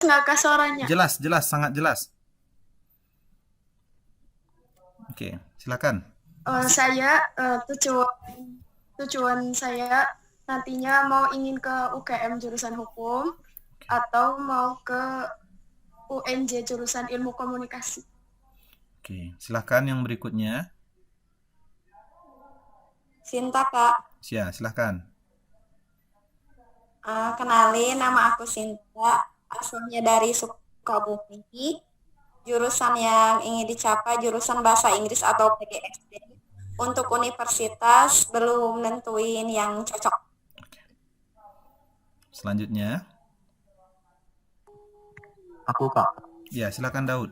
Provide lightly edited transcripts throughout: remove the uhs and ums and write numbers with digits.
nggak kak suaranya? Jelas, jelas, sangat jelas. Oke, silakan. Saya tujuan saya nantinya mau ingin ke UGM jurusan hukum atau mau ke UNJ jurusan ilmu komunikasi. Oke, silakan yang berikutnya. Sinta Kak. Silakan. Kenalin, nama aku Sinta, asalnya dari Sukabumi. Jurusan yang ingin dicapai jurusan bahasa Inggris atau PGSD. Untuk universitas belum nentuin yang cocok. Selanjutnya. Aku Kak. Ya, silakan Daud.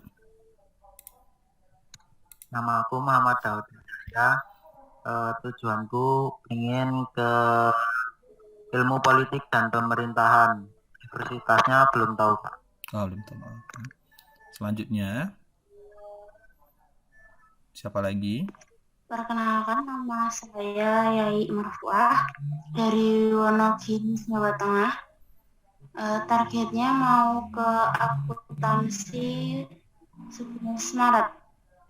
Nama aku Muhammad Daud. Ya, tujuanku ingin ke ilmu politik dan pemerintahan. Universitasnya belum tahu Kak. Oh, belum tahu. Selanjutnya. Siapa lagi? Perkenalkan, nama saya Yai Marfuah dari Wonogiri, Jawa Tengah. Targetnya mau ke akuntansi 11 Maret,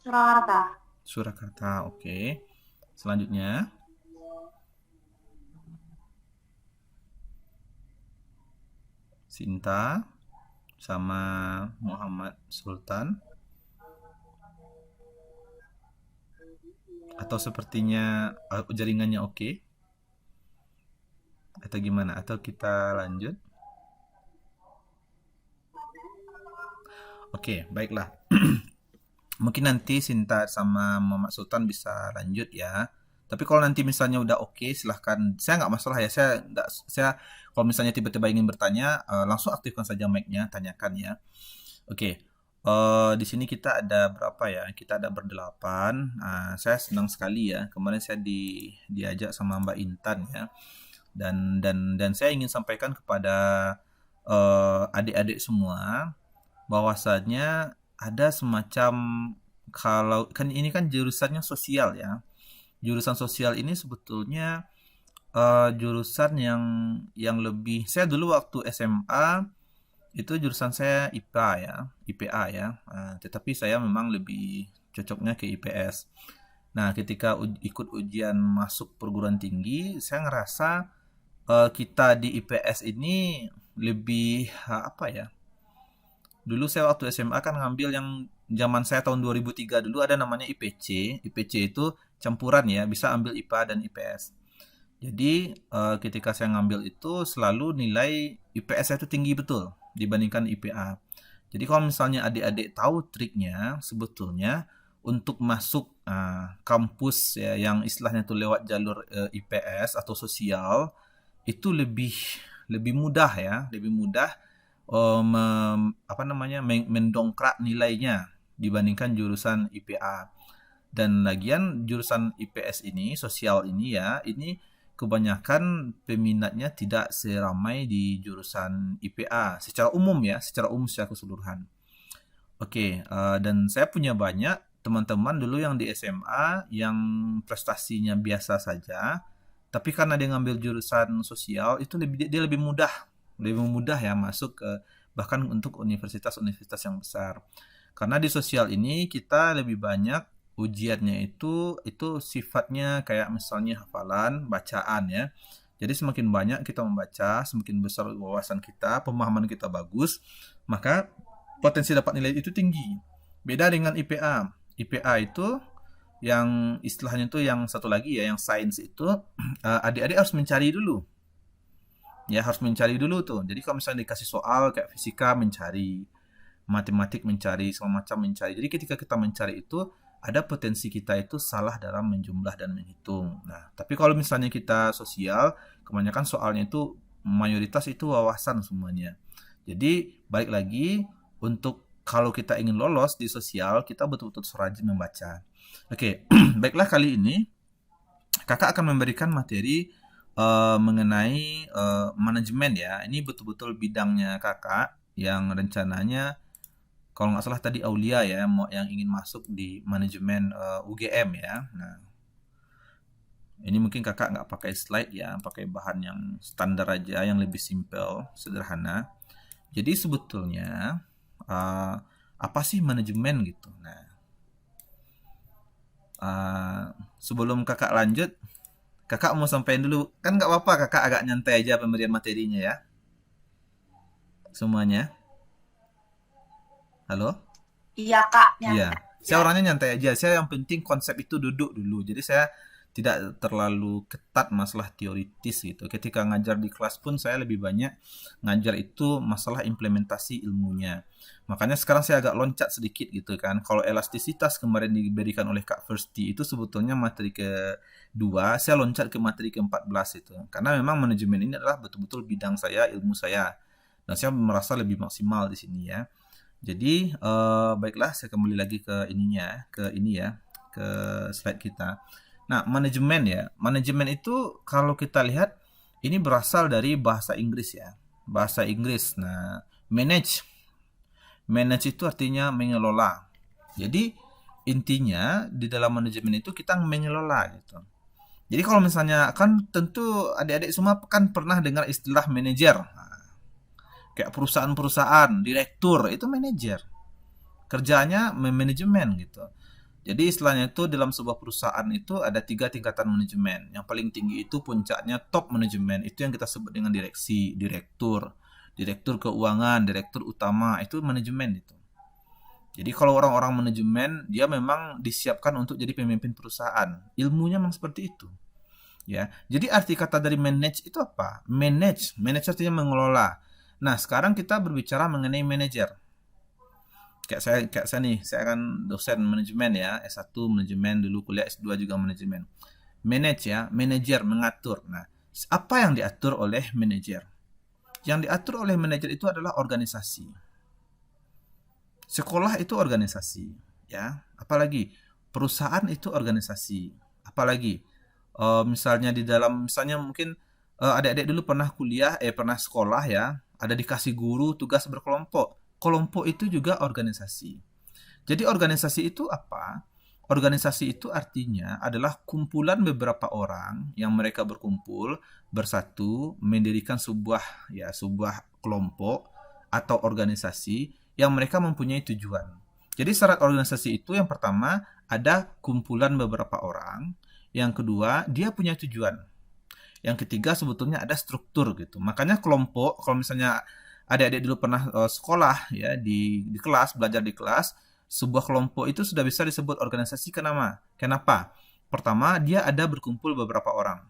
Surakarta. Surakarta, oke. Selanjutnya. Sinta sama Muhammad Sultan. Atau sepertinya jaringannya oke? Atau gimana? Atau kita lanjut? Oke, baiklah. Mungkin nanti Sinta sama Muhammad Sultan bisa lanjut ya. Tapi kalau nanti misalnya udah oke, silahkan. Saya nggak masalah ya. Saya kalau misalnya tiba-tiba ingin bertanya, langsung aktifkan saja mic-nya, tanyakan ya. Oke. Di sini kita ada berapa ya? Kita ada berdelapan. Saya senang sekali ya. Kemarin saya diajak sama Mbak Intan ya. Dan saya ingin sampaikan kepada adik-adik semua bahwasanya ada semacam, kalau kan ini kan jurusannya sosial ya. Jurusan sosial ini sebetulnya jurusan yang lebih, saya dulu waktu SMA itu jurusan saya IPA ya, IPA ya. Tetapi saya memang lebih cocoknya ke IPS. Nah, ketika ikut ujian masuk perguruan tinggi, saya ngerasa kita di IPS ini lebih apa ya? Dulu saya waktu SMA kan ngambil yang zaman saya tahun 2003 dulu ada namanya IPC. IPC itu campuran ya, bisa ambil IPA dan IPS. Jadi ketika saya ngambil itu selalu nilai IPS saya itu tinggi betul dibandingkan IPA. Jadi kalau misalnya adik-adik tahu triknya, sebetulnya untuk masuk kampus ya, yang istilahnya itu lewat jalur IPS atau sosial itu lebih mudah ya, lebih mudah mendongkrak nilainya dibandingkan jurusan IPA. Dan lagian jurusan IPS ini, sosial ini ya, ini kebanyakan peminatnya tidak seramai di jurusan IPA secara umum ya, secara keseluruhan. Oke, dan saya punya banyak teman-teman dulu yang di SMA yang prestasinya biasa saja, tapi karena dia ngambil jurusan sosial itu dia lebih mudah ya masuk ke bahkan untuk universitas-universitas yang besar. Karena di sosial ini kita lebih banyak ujiannya itu sifatnya kayak misalnya hafalan, bacaan ya. Jadi semakin banyak kita membaca, semakin besar wawasan kita, pemahaman kita bagus, maka potensi dapat nilai itu tinggi. Beda dengan IPA. IPA itu yang istilahnya itu yang satu lagi ya, yang sains itu adik-adik harus mencari dulu. Ya, harus mencari dulu tuh. Jadi kalau misalnya dikasih soal kayak fisika mencari, matematik mencari, semua macam mencari. Jadi ketika kita mencari itu ada potensi kita itu salah dalam menjumlah dan menghitung. Nah, tapi kalau misalnya kita sosial, kebanyakan soalnya itu mayoritas itu wawasan semuanya. Jadi balik lagi untuk kalau kita ingin lolos di sosial, kita betul-betul rajin membaca. Oke, baiklah kali ini kakak akan memberikan materi mengenai manajemen ya. Ini betul-betul bidangnya kakak yang rencananya kalau nggak salah tadi Aulia ya yang ingin masuk di manajemen UGM ya. Nah, ini mungkin kakak nggak pakai slide ya, pakai bahan yang standar aja, yang lebih simple, sederhana. Jadi sebetulnya apa sih manajemen gitu. Nah, sebelum kakak lanjut, kakak mau sampaikan dulu, kan nggak apa-apa kakak agak nyantai aja pemberian materinya ya, semuanya. Halo? Iya Kak, Iya, nyantai saya aja. orangnya nyantai aja. Saya yang penting konsep itu duduk dulu. Jadi saya tidak terlalu ketat masalah teoritis gitu. Ketika ngajar di kelas pun saya lebih banyak ngajar itu masalah implementasi ilmunya. Makanya sekarang saya agak loncat sedikit gitu kan. Kalau elastisitas kemarin diberikan oleh Kak Firsti itu sebetulnya materi kedua, saya loncat ke materi ke-14 itu. Karena memang manajemen ini adalah betul-betul bidang saya, ilmu saya. Dan saya merasa lebih maksimal di sini ya. Jadi baiklah saya kembali lagi ke ininya, ke ini ya, ke slide kita. Nah, manajemen ya. Manajemen itu kalau kita lihat ini berasal dari bahasa Inggris ya. Bahasa Inggris. Nah, manage. Manage itu artinya mengelola. Jadi intinya di dalam manajemen itu kita mengelola gitu. Jadi kalau misalnya kan tentu adik-adik semua kan pernah dengar istilah manajer. Kayak perusahaan-perusahaan, direktur itu manajer. Kerjanya manajemen gitu. Jadi istilahnya itu dalam sebuah perusahaan itu ada 3 tingkatan manajemen. Yang paling tinggi itu puncaknya top manajemen. Itu yang kita sebut dengan direksi, direktur, direktur keuangan, direktur utama. Itu manajemen itu. Jadi kalau orang-orang manajemen, dia memang disiapkan untuk jadi pemimpin perusahaan. Ilmunya memang seperti itu. Ya. Jadi arti kata dari manage itu apa? Manage artinya mengelola. Nah, sekarang kita berbicara mengenai manajer. Kayak saya nih, saya kan dosen manajemen ya, S1 manajemen, dulu kuliah S2 juga manajemen. Manage ya, manajer, mengatur. Nah, apa yang diatur oleh manajer? Yang diatur oleh manajer itu adalah organisasi. Sekolah itu organisasi, ya. Apalagi perusahaan itu organisasi. Apalagi misalnya di dalam, misalnya mungkin adik-adik dulu pernah kuliah, pernah sekolah ya, ada dikasih guru tugas berkelompok. Kelompok itu juga organisasi. Jadi organisasi itu apa? Organisasi itu artinya adalah kumpulan beberapa orang yang mereka berkumpul bersatu mendirikan sebuah kelompok atau organisasi yang mereka mempunyai tujuan. Jadi syarat organisasi itu yang pertama ada kumpulan beberapa orang, yang kedua dia punya tujuan. Yang ketiga sebetulnya ada struktur gitu. Makanya kelompok, kalau misalnya adik-adik dulu pernah sekolah ya di kelas, belajar di kelas, sebuah kelompok itu sudah bisa disebut organisasi. Kenapa? Pertama, dia ada berkumpul beberapa orang.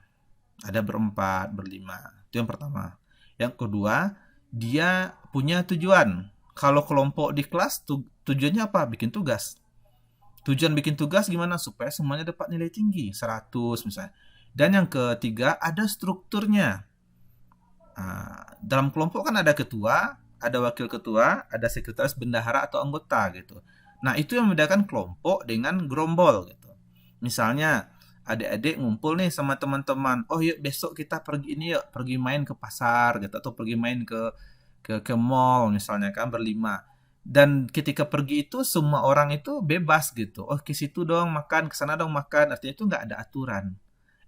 Ada berempat, berlima. Itu yang pertama. Yang kedua, dia punya tujuan. Kalau kelompok di kelas, tujuannya apa? Bikin tugas. Tujuan bikin tugas gimana? Supaya semuanya dapat nilai tinggi, 100 misalnya. Dan yang ketiga, ada strukturnya. Dalam kelompok kan ada ketua, ada wakil ketua, ada sekretaris bendahara atau anggota gitu. Nah, itu yang membedakan kelompok dengan gerombol gitu. Misalnya, adik-adik ngumpul nih sama teman-teman. Oh, yuk besok kita pergi ini yuk, pergi main ke pasar gitu atau pergi main ke mall misalnya kan berlima. Dan ketika pergi itu semua orang itu bebas gitu. Oh, ke situ dong makan, ke sana dong makan. Artinya itu nggak ada aturan.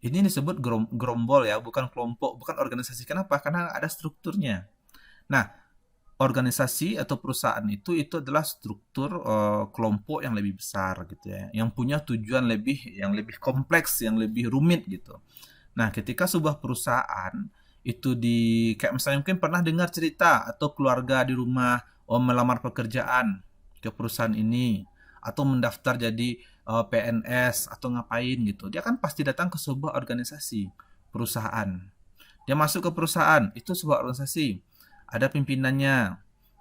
Ini disebut gerombol ya, bukan kelompok, bukan organisasi. Kenapa? Karena ada strukturnya. Nah, organisasi atau perusahaan itu adalah struktur kelompok yang lebih besar gitu ya, yang punya tujuan yang lebih kompleks, yang lebih rumit gitu. Nah, ketika sebuah perusahaan itu kayak misalnya mungkin pernah dengar cerita atau keluarga di rumah melamar pekerjaan ke perusahaan ini atau mendaftar jadi PNS atau ngapain gitu. Dia kan pasti datang ke sebuah organisasi, perusahaan. Dia masuk ke perusahaan, itu sebuah organisasi. Ada pimpinannya,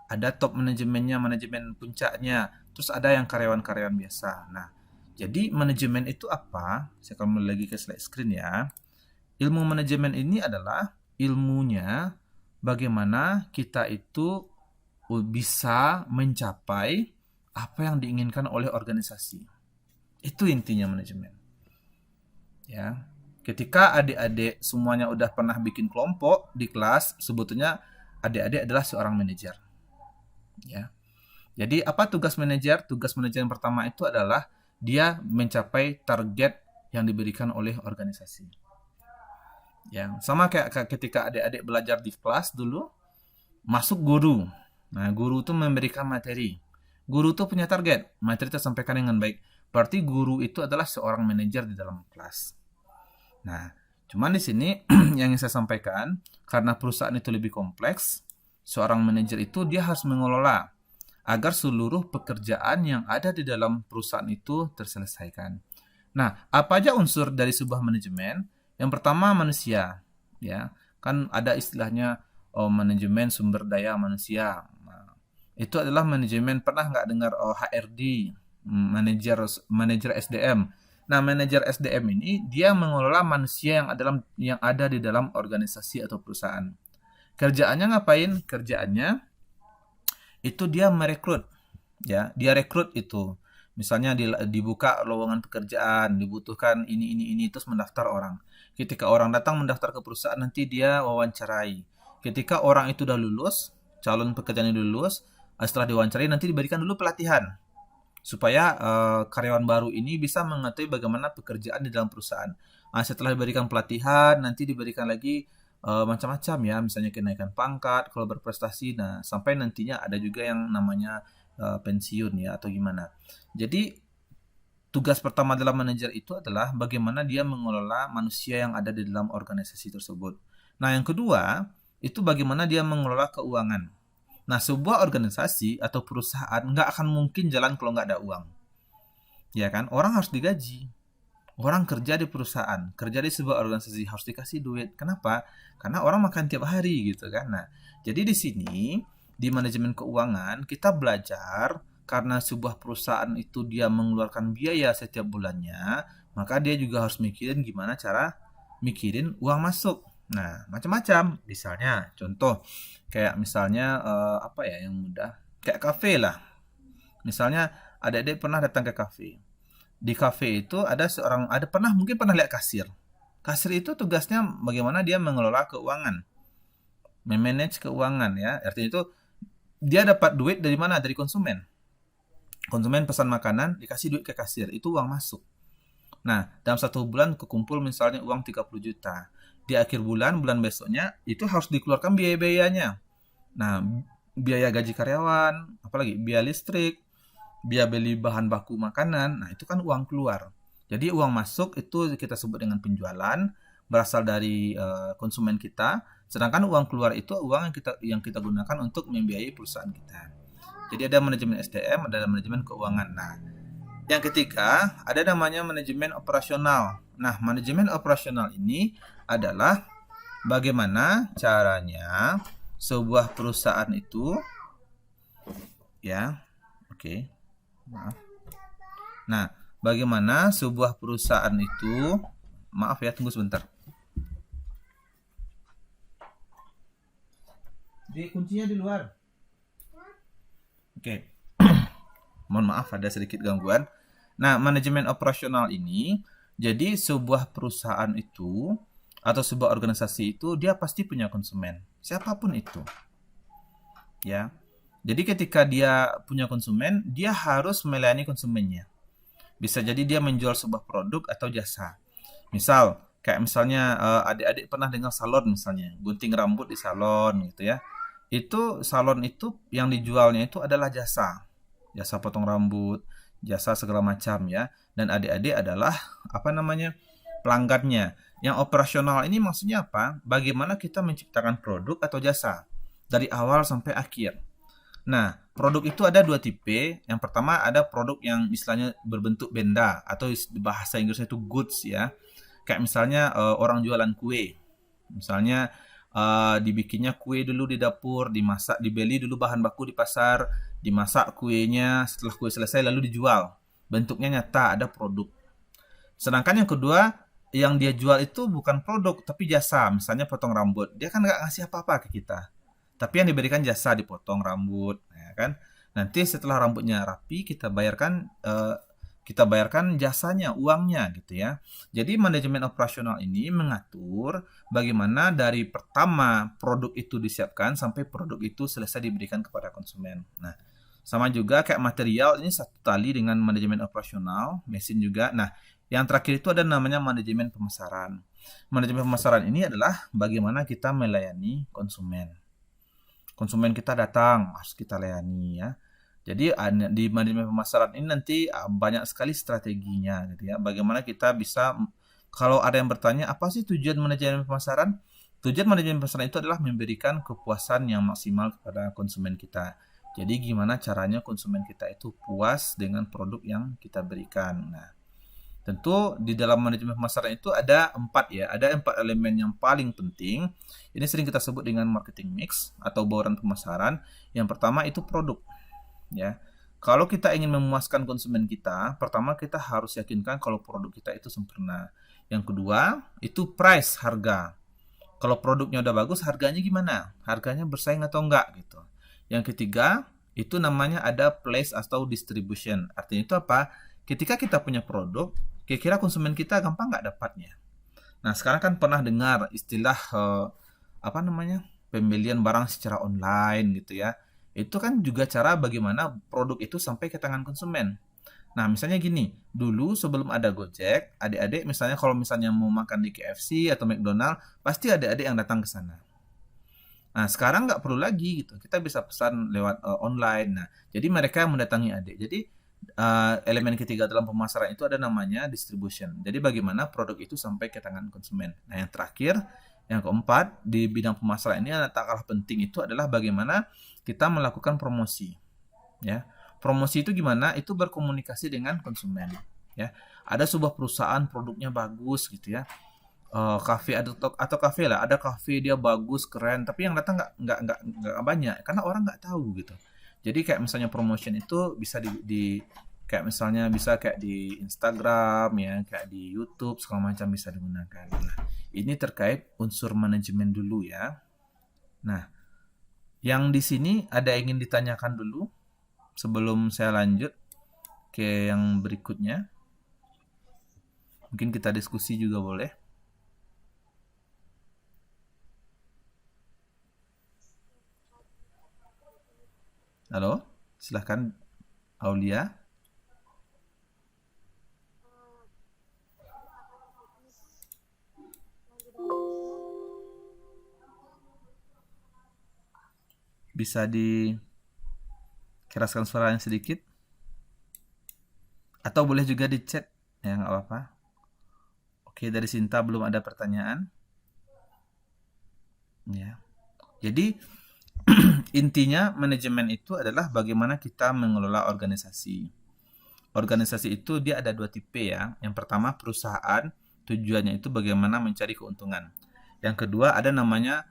ada top manajemennya, manajemen puncaknya, terus ada yang karyawan-karyawan biasa. Nah, jadi manajemen itu apa? Saya kembali lagi ke slide screen ya. Ilmu manajemen ini adalah ilmunya bagaimana kita itu bisa mencapai apa yang diinginkan oleh organisasi. Itu intinya manajemen. Ya. Ketika adik-adik semuanya udah pernah bikin kelompok di kelas, sebetulnya adik-adik adalah seorang manajer. Ya. Jadi apa tugas manajer? Tugas manajer yang pertama itu adalah dia mencapai target yang diberikan oleh organisasi. Ya, sama kayak ketika adik-adik belajar di kelas dulu, masuk guru. Nah, guru itu memberikan materi. Guru itu punya target, materi tersampaikan dengan baik. Berarti guru itu adalah seorang manajer di dalam kelas. Nah, cuman di sini yang ingin saya sampaikan, karena perusahaan itu lebih kompleks, seorang manajer itu dia harus mengelola agar seluruh pekerjaan yang ada di dalam perusahaan itu terselesaikan. Nah, apa aja unsur dari sebuah manajemen? Yang pertama manusia, ya. Kan ada istilahnya manajemen sumber daya manusia. Nah, itu adalah manajemen, pernah nggak dengar HRD, manajer SDM. Nah, manajer SDM ini dia mengelola manusia yang ada di dalam organisasi atau perusahaan. Kerjaannya ngapain? Kerjaannya itu dia merekrut, ya. Dia rekrut itu. Misalnya dibuka lowongan pekerjaan, dibutuhkan ini, terus mendaftar orang. Ketika orang datang mendaftar ke perusahaan, nanti dia wawancarai. Ketika orang itu udah lulus, calon pekerjaan itu lulus, setelah diwawancarai nanti diberikan dulu pelatihan supaya karyawan baru ini bisa mengetahui bagaimana pekerjaan di dalam perusahaan. Nah, setelah diberikan pelatihan, nanti diberikan lagi macam-macam ya, misalnya kenaikan pangkat kalau berprestasi. Nah, sampai nantinya ada juga yang namanya pensiun ya atau gimana. Jadi tugas pertama dalam manajer itu adalah bagaimana dia mengelola manusia yang ada di dalam organisasi tersebut. Nah, yang kedua itu bagaimana dia mengelola keuangan. Nah, sebuah organisasi atau perusahaan nggak akan mungkin jalan kalau nggak ada uang. Ya kan? Orang harus digaji. Orang kerja di perusahaan, kerja di sebuah organisasi harus dikasih duit. Kenapa? Karena orang makan tiap hari gitu kan. Nah, jadi di sini di manajemen keuangan kita belajar karena sebuah perusahaan itu dia mengeluarkan biaya setiap bulannya, maka dia juga harus mikirin gimana cara mikirin uang masuk. Nah, macam-macam. Misalnya, contoh kayak misalnya apa ya yang mudah? Kayak kafe lah. Misalnya adik-adik pernah datang ke kafe. Di kafe itu mungkin pernah lihat kasir. Kasir itu tugasnya bagaimana dia mengelola keuangan, memanage keuangan ya. Artinya itu dia dapat duit dari mana? Dari konsumen. Konsumen pesan makanan, dikasih duit ke kasir, itu uang masuk. Nah, dalam satu bulan kekumpul misalnya uang 30 juta. Di akhir bulan besoknya, itu harus dikeluarkan biaya-biayanya. Nah, biaya gaji karyawan, apalagi biaya listrik, biaya beli bahan baku makanan, nah itu kan uang keluar. Jadi uang masuk itu kita sebut dengan penjualan, berasal dari konsumen kita, sedangkan uang keluar itu uang yang kita gunakan untuk membiayai perusahaan kita. Jadi ada manajemen SDM, ada manajemen keuangan. Nah, yang ketiga ada namanya manajemen operasional. Nah, manajemen operasional ini adalah bagaimana caranya sebuah perusahaan itu ya, oke. Maaf. Nah, bagaimana sebuah perusahaan itu, maaf ya, tunggu sebentar. Di kuncinya di luar. Oke. Mohon maaf ada sedikit gangguan. Nah, manajemen operasional ini, jadi sebuah perusahaan itu atau sebuah organisasi itu dia pasti punya konsumen, siapapun itu. Ya. Jadi ketika dia punya konsumen, dia harus melayani konsumennya. Bisa jadi dia menjual sebuah produk atau jasa. Misal, kayak misalnya adik-adik pernah dengar salon misalnya, gunting rambut di salon gitu ya. Itu salon itu yang dijualnya itu adalah jasa. Jasa potong rambut, jasa segala macam ya. Dan adik-adik adalah pelanggannya. Yang operasional ini maksudnya apa? Bagaimana kita menciptakan produk atau jasa dari awal sampai akhir. Nah, produk itu ada dua tipe. Yang pertama ada produk yang istilahnya berbentuk benda atau bahasa Inggrisnya itu goods ya. Kayak misalnya orang jualan kue. Misalnya dibikinnya kue dulu di dapur, dimasak, dibeli dulu bahan baku di pasar, dimasak kuenya, setelah kue selesai lalu dijual. Bentuknya nyata, ada produk. Sedangkan yang kedua, yang dia jual itu bukan produk tapi jasa. Misalnya potong rambut. Dia kan nggak ngasih apa-apa ke kita. Tapi yang diberikan jasa dipotong rambut, ya kan? Nanti setelah rambutnya rapi kita bayarkan jasanya, uangnya gitu ya. Jadi manajemen operasional ini mengatur bagaimana dari pertama produk itu disiapkan sampai produk itu selesai diberikan kepada konsumen. Nah, sama juga kayak material ini satu tali dengan manajemen operasional, mesin juga. Nah, yang terakhir itu ada namanya manajemen pemasaran. Manajemen pemasaran ini adalah bagaimana kita melayani konsumen. konsumen kita datang, harus kita layani ya. Jadi di manajemen pemasaran ini nanti banyak sekali strateginya gitu ya. Bagaimana kita bisa, kalau ada yang bertanya apa sih tujuan manajemen pemasaran? Tujuan manajemen pemasaran itu adalah memberikan kepuasan yang maksimal kepada konsumen kita. Jadi gimana caranya konsumen kita itu puas dengan produk yang kita berikan. Nah, tentu di dalam manajemen pemasaran itu ada 4 ya, ada 4 elemen yang paling penting. Ini sering kita sebut dengan marketing mix atau bauran pemasaran. Yang pertama itu produk, ya. Kalau kita ingin memuaskan konsumen kita, pertama kita harus yakinkan kalau produk kita itu sempurna. Yang kedua itu price, harga. Kalau produknya udah bagus, harganya gimana? Harganya bersaing atau enggak gitu. Yang ketiga itu namanya ada place atau distribution. Artinya itu apa? Ketika kita punya produk, kira-kira konsumen kita gampang nggak dapatnya. Nah, sekarang kan pernah dengar istilah pembelian barang secara online gitu ya. Itu kan juga cara bagaimana produk itu sampai ke tangan konsumen. Nah, misalnya gini, dulu sebelum ada Gojek, adik-adik misalnya kalau misalnya mau makan di KFC atau McDonald, pasti adik-adik yang datang ke sana. Nah, sekarang nggak perlu lagi gitu. Kita bisa pesan lewat online. Nah, jadi mereka yang mendatangi adik. Jadi elemen ketiga dalam pemasaran itu ada namanya distribution. Jadi bagaimana produk itu sampai ke tangan konsumen. Nah, yang terakhir, yang keempat di bidang pemasaran ini yang tak kalah penting itu adalah bagaimana kita melakukan promosi. Ya, promosi itu gimana? Itu berkomunikasi dengan konsumen. Ya, ada sebuah perusahaan produknya bagus gitu ya. Kafe atau kafe lah, ada kafe dia bagus keren, tapi yang datang nggak banyak karena orang nggak tahu gitu. Jadi kayak misalnya promotion itu bisa kayak misalnya bisa kayak di Instagram ya, kayak di YouTube segala macam bisa digunakan. Nah, ini terkait unsur manajemen dulu ya. Nah, yang di sini ada yang ingin ditanyakan dulu sebelum saya lanjut ke yang berikutnya. Mungkin kita diskusi juga boleh. Halo, silahkan Aulia. Bisa dikeraskan suaranya sedikit? Atau boleh juga di chat, ya nggak apa-apa. Oke, dari Sinta belum ada pertanyaan. Ya, jadi intinya manajemen itu adalah bagaimana kita mengelola organisasi. Organisasi itu dia ada 2 tipe ya. Yang pertama perusahaan, tujuannya itu bagaimana mencari keuntungan. Yang kedua ada namanya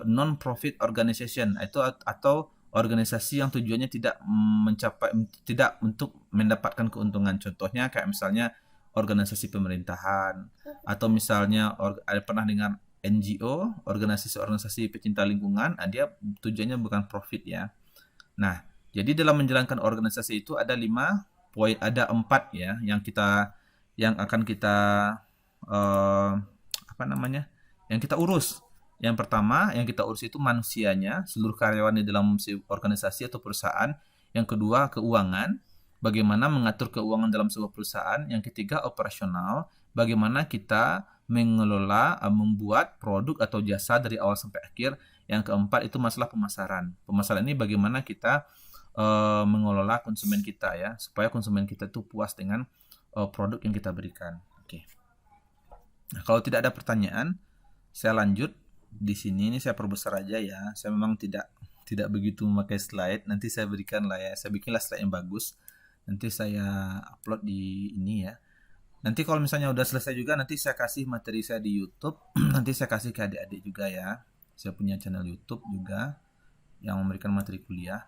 non-profit organization, itu atau organisasi yang tujuannya tidak untuk mendapatkan keuntungan. Contohnya kayak misalnya organisasi pemerintahan atau misalnya pernah dengar NGO, organisasi pecinta lingkungan, dia tujuannya bukan profit ya. Nah, jadi dalam menjalankan organisasi itu ada 5 poin, ada 4 ya yang akan kita yang kita urus. Yang pertama yang kita urus itu manusianya, seluruh karyawan di dalam organisasi atau perusahaan. Yang kedua keuangan, bagaimana mengatur keuangan dalam sebuah perusahaan. Yang ketiga operasional, bagaimana kita mengelola, membuat produk atau jasa dari awal sampai akhir. Yang keempat itu masalah pemasaran. Pemasaran ini bagaimana kita mengelola konsumen kita ya, supaya konsumen kita itu puas dengan produk yang kita berikan. Oke. Nah, kalau tidak ada pertanyaan, saya lanjut di sini. Ini saya perbesar aja ya. Saya memang tidak begitu memakai slide. Nanti saya berikan lah ya. Saya bikinlah slide yang bagus. Nanti saya upload di ini ya. Nanti kalau misalnya udah selesai juga, nanti saya kasih materi saya di YouTube. Nanti saya kasih ke adik-adik juga ya. Saya punya channel YouTube juga yang memberikan materi kuliah.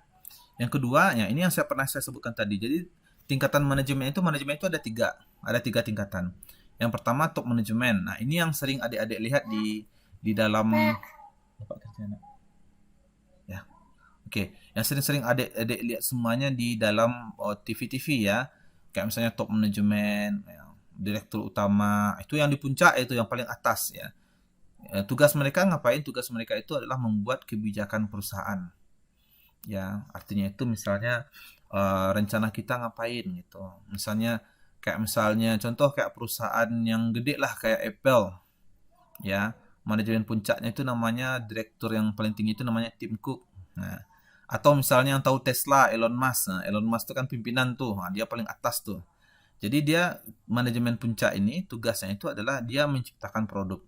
Yang kedua, ya ini yang pernah saya sebutkan tadi. Jadi tingkatan manajemen itu ada 3 tingkatan. Yang pertama top manajemen. Nah, ini yang sering adik-adik lihat di dalam ya. Oke, yang sering adik-adik lihat semuanya di dalam TV-TV ya. Kayak misalnya top manajemen, ya, direktur utama, itu yang di puncak, itu yang paling atas ya. Tugas mereka ngapain? Tugas mereka itu adalah membuat kebijakan perusahaan. Ya, artinya itu misalnya rencana kita ngapain gitu. Misalnya contoh kayak perusahaan yang gede lah kayak Apple. Ya, manajemen puncaknya itu namanya direktur yang paling tinggi itu namanya Tim Cook. Nah, atau misalnya yang tahu Tesla, Elon Musk. Nah, Elon Musk itu kan pimpinan tuh, nah, dia paling atas tuh. Jadi dia manajemen puncak ini tugasnya itu adalah dia menciptakan produk.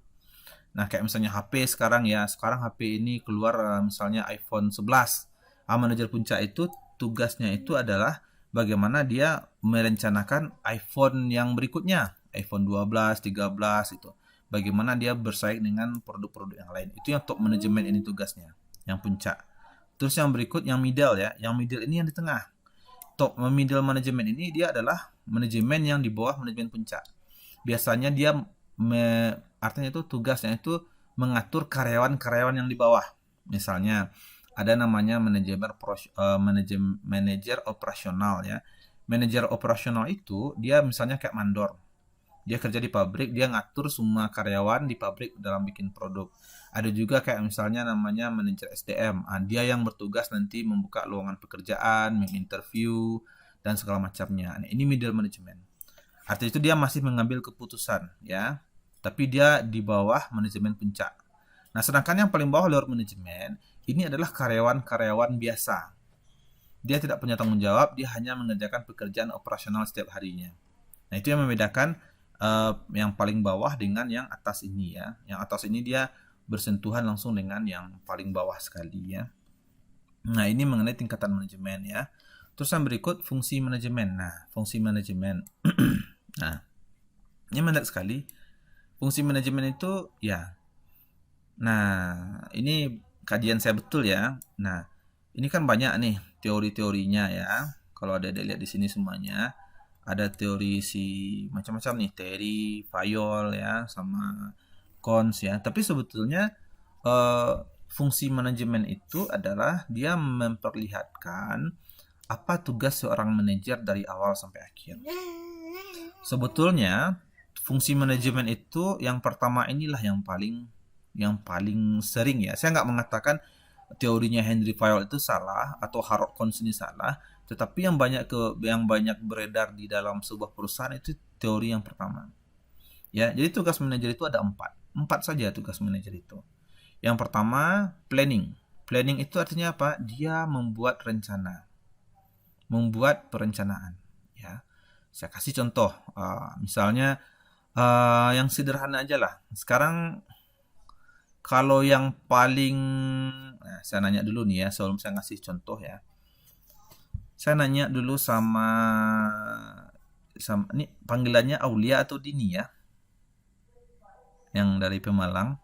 Nah, kayak misalnya HP sekarang ya, sekarang HP ini keluar misalnya iPhone 11. Manajer puncak itu tugasnya itu adalah bagaimana dia merencanakan iPhone yang berikutnya, iPhone 12, 13 itu. Bagaimana dia bersaing dengan produk-produk yang lain. Itu yang top manajemen ini tugasnya, yang puncak. Terus yang berikut yang middle ya, yang middle ini yang di tengah. Top middle manajemen ini dia adalah manajemen yang di bawah manajemen puncak. Biasanya dia artinya itu tugasnya itu mengatur karyawan-karyawan yang di bawah. Misalnya ada namanya manajer operasional ya. Manajer operasional itu dia misalnya kayak mandor. Dia kerja di pabrik, dia ngatur semua karyawan di pabrik dalam bikin produk. Ada juga kayak misalnya namanya manajer SDM. Dia yang bertugas nanti membuka lowongan pekerjaan, menginterview, dan segala macamnya. Nah, ini middle management. Artinya itu dia masih mengambil keputusan, ya. Tapi dia di bawah manajemen puncak. Nah, sedangkan yang paling bawah lower management, ini adalah karyawan-karyawan biasa. Dia tidak punya tanggung jawab, dia hanya mengerjakan pekerjaan operasional setiap harinya. Nah, itu yang membedakan yang paling bawah dengan yang atas ini ya. Yang atas ini dia bersentuhan langsung dengan yang paling bawah sekali ya. Nah, ini mengenai tingkatan manajemen ya. Terus yang berikut fungsi manajemen. Nah, fungsi manajemen. Nah, ini menarik sekali. Fungsi manajemen itu ya. Nah, ini kajian saya betul ya. Nah, ini kan banyak nih teori-teorinya ya. Kalau ada lihat di sini semuanya. Ada teori macam-macam nih, Terry, Fayol ya, sama Cons ya. Tapi sebetulnya fungsi manajemen itu adalah dia memperlihatkan apa tugas seorang manajer dari awal sampai akhir. Sebetulnya fungsi manajemen itu yang pertama inilah yang paling sering ya. Saya nggak mengatakan teorinya Henry Fayol itu salah atau Harold Cons ini salah. Tetapi yang banyak beredar di dalam sebuah perusahaan itu teori yang pertama. Ya, jadi tugas manajer itu ada 4. 4 saja tugas manajer itu. Yang pertama, planning. Planning itu artinya apa? Dia membuat rencana. Membuat perencanaan, ya. Saya kasih contoh, misalnya yang sederhana aja lah. Sekarang kalau yang paling saya nanya dulu nih ya, sebelum saya ngasih contoh ya. Saya nanya dulu sama ini panggilannya Aulia atau Dini ya? Yang dari Pemalang.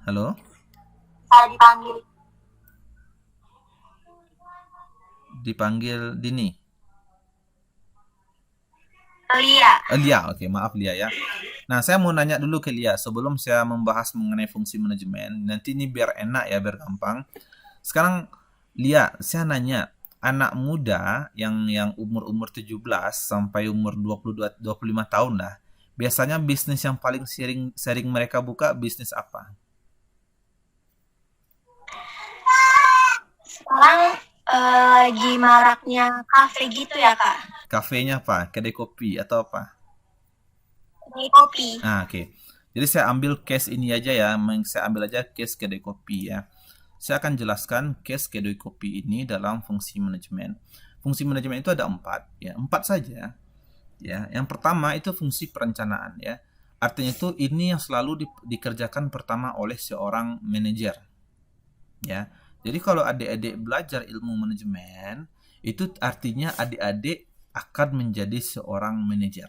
Halo? Saya Dipanggil Dini. Lia. Lia, oke, maaf Lia ya. Nah, saya mau nanya dulu ke Lia sebelum saya membahas mengenai fungsi manajemen. Nanti ini biar enak ya, biar gampang. Sekarang Lia, saya nanya, anak muda yang umur 17 sampai umur 22 25 tahun lah. Biasanya bisnis yang paling sering mereka buka bisnis apa? Sekarang lagi maraknya kafe gitu ya, Kak? Kafenya apa? Kedai kopi atau apa? Kedai kopi. Oke. Jadi saya ambil case ini aja ya, saya ambil aja case kedai kopi ya. Saya akan jelaskan case kedai kopi ini dalam fungsi manajemen. Fungsi manajemen itu ada 4 ya, 4 saja. Ya, yang pertama itu fungsi perencanaan ya. Artinya itu ini yang selalu dikerjakan pertama oleh seorang manajer. Ya. Jadi kalau adik-adik belajar ilmu manajemen, itu artinya adik-adik akan menjadi seorang manajer.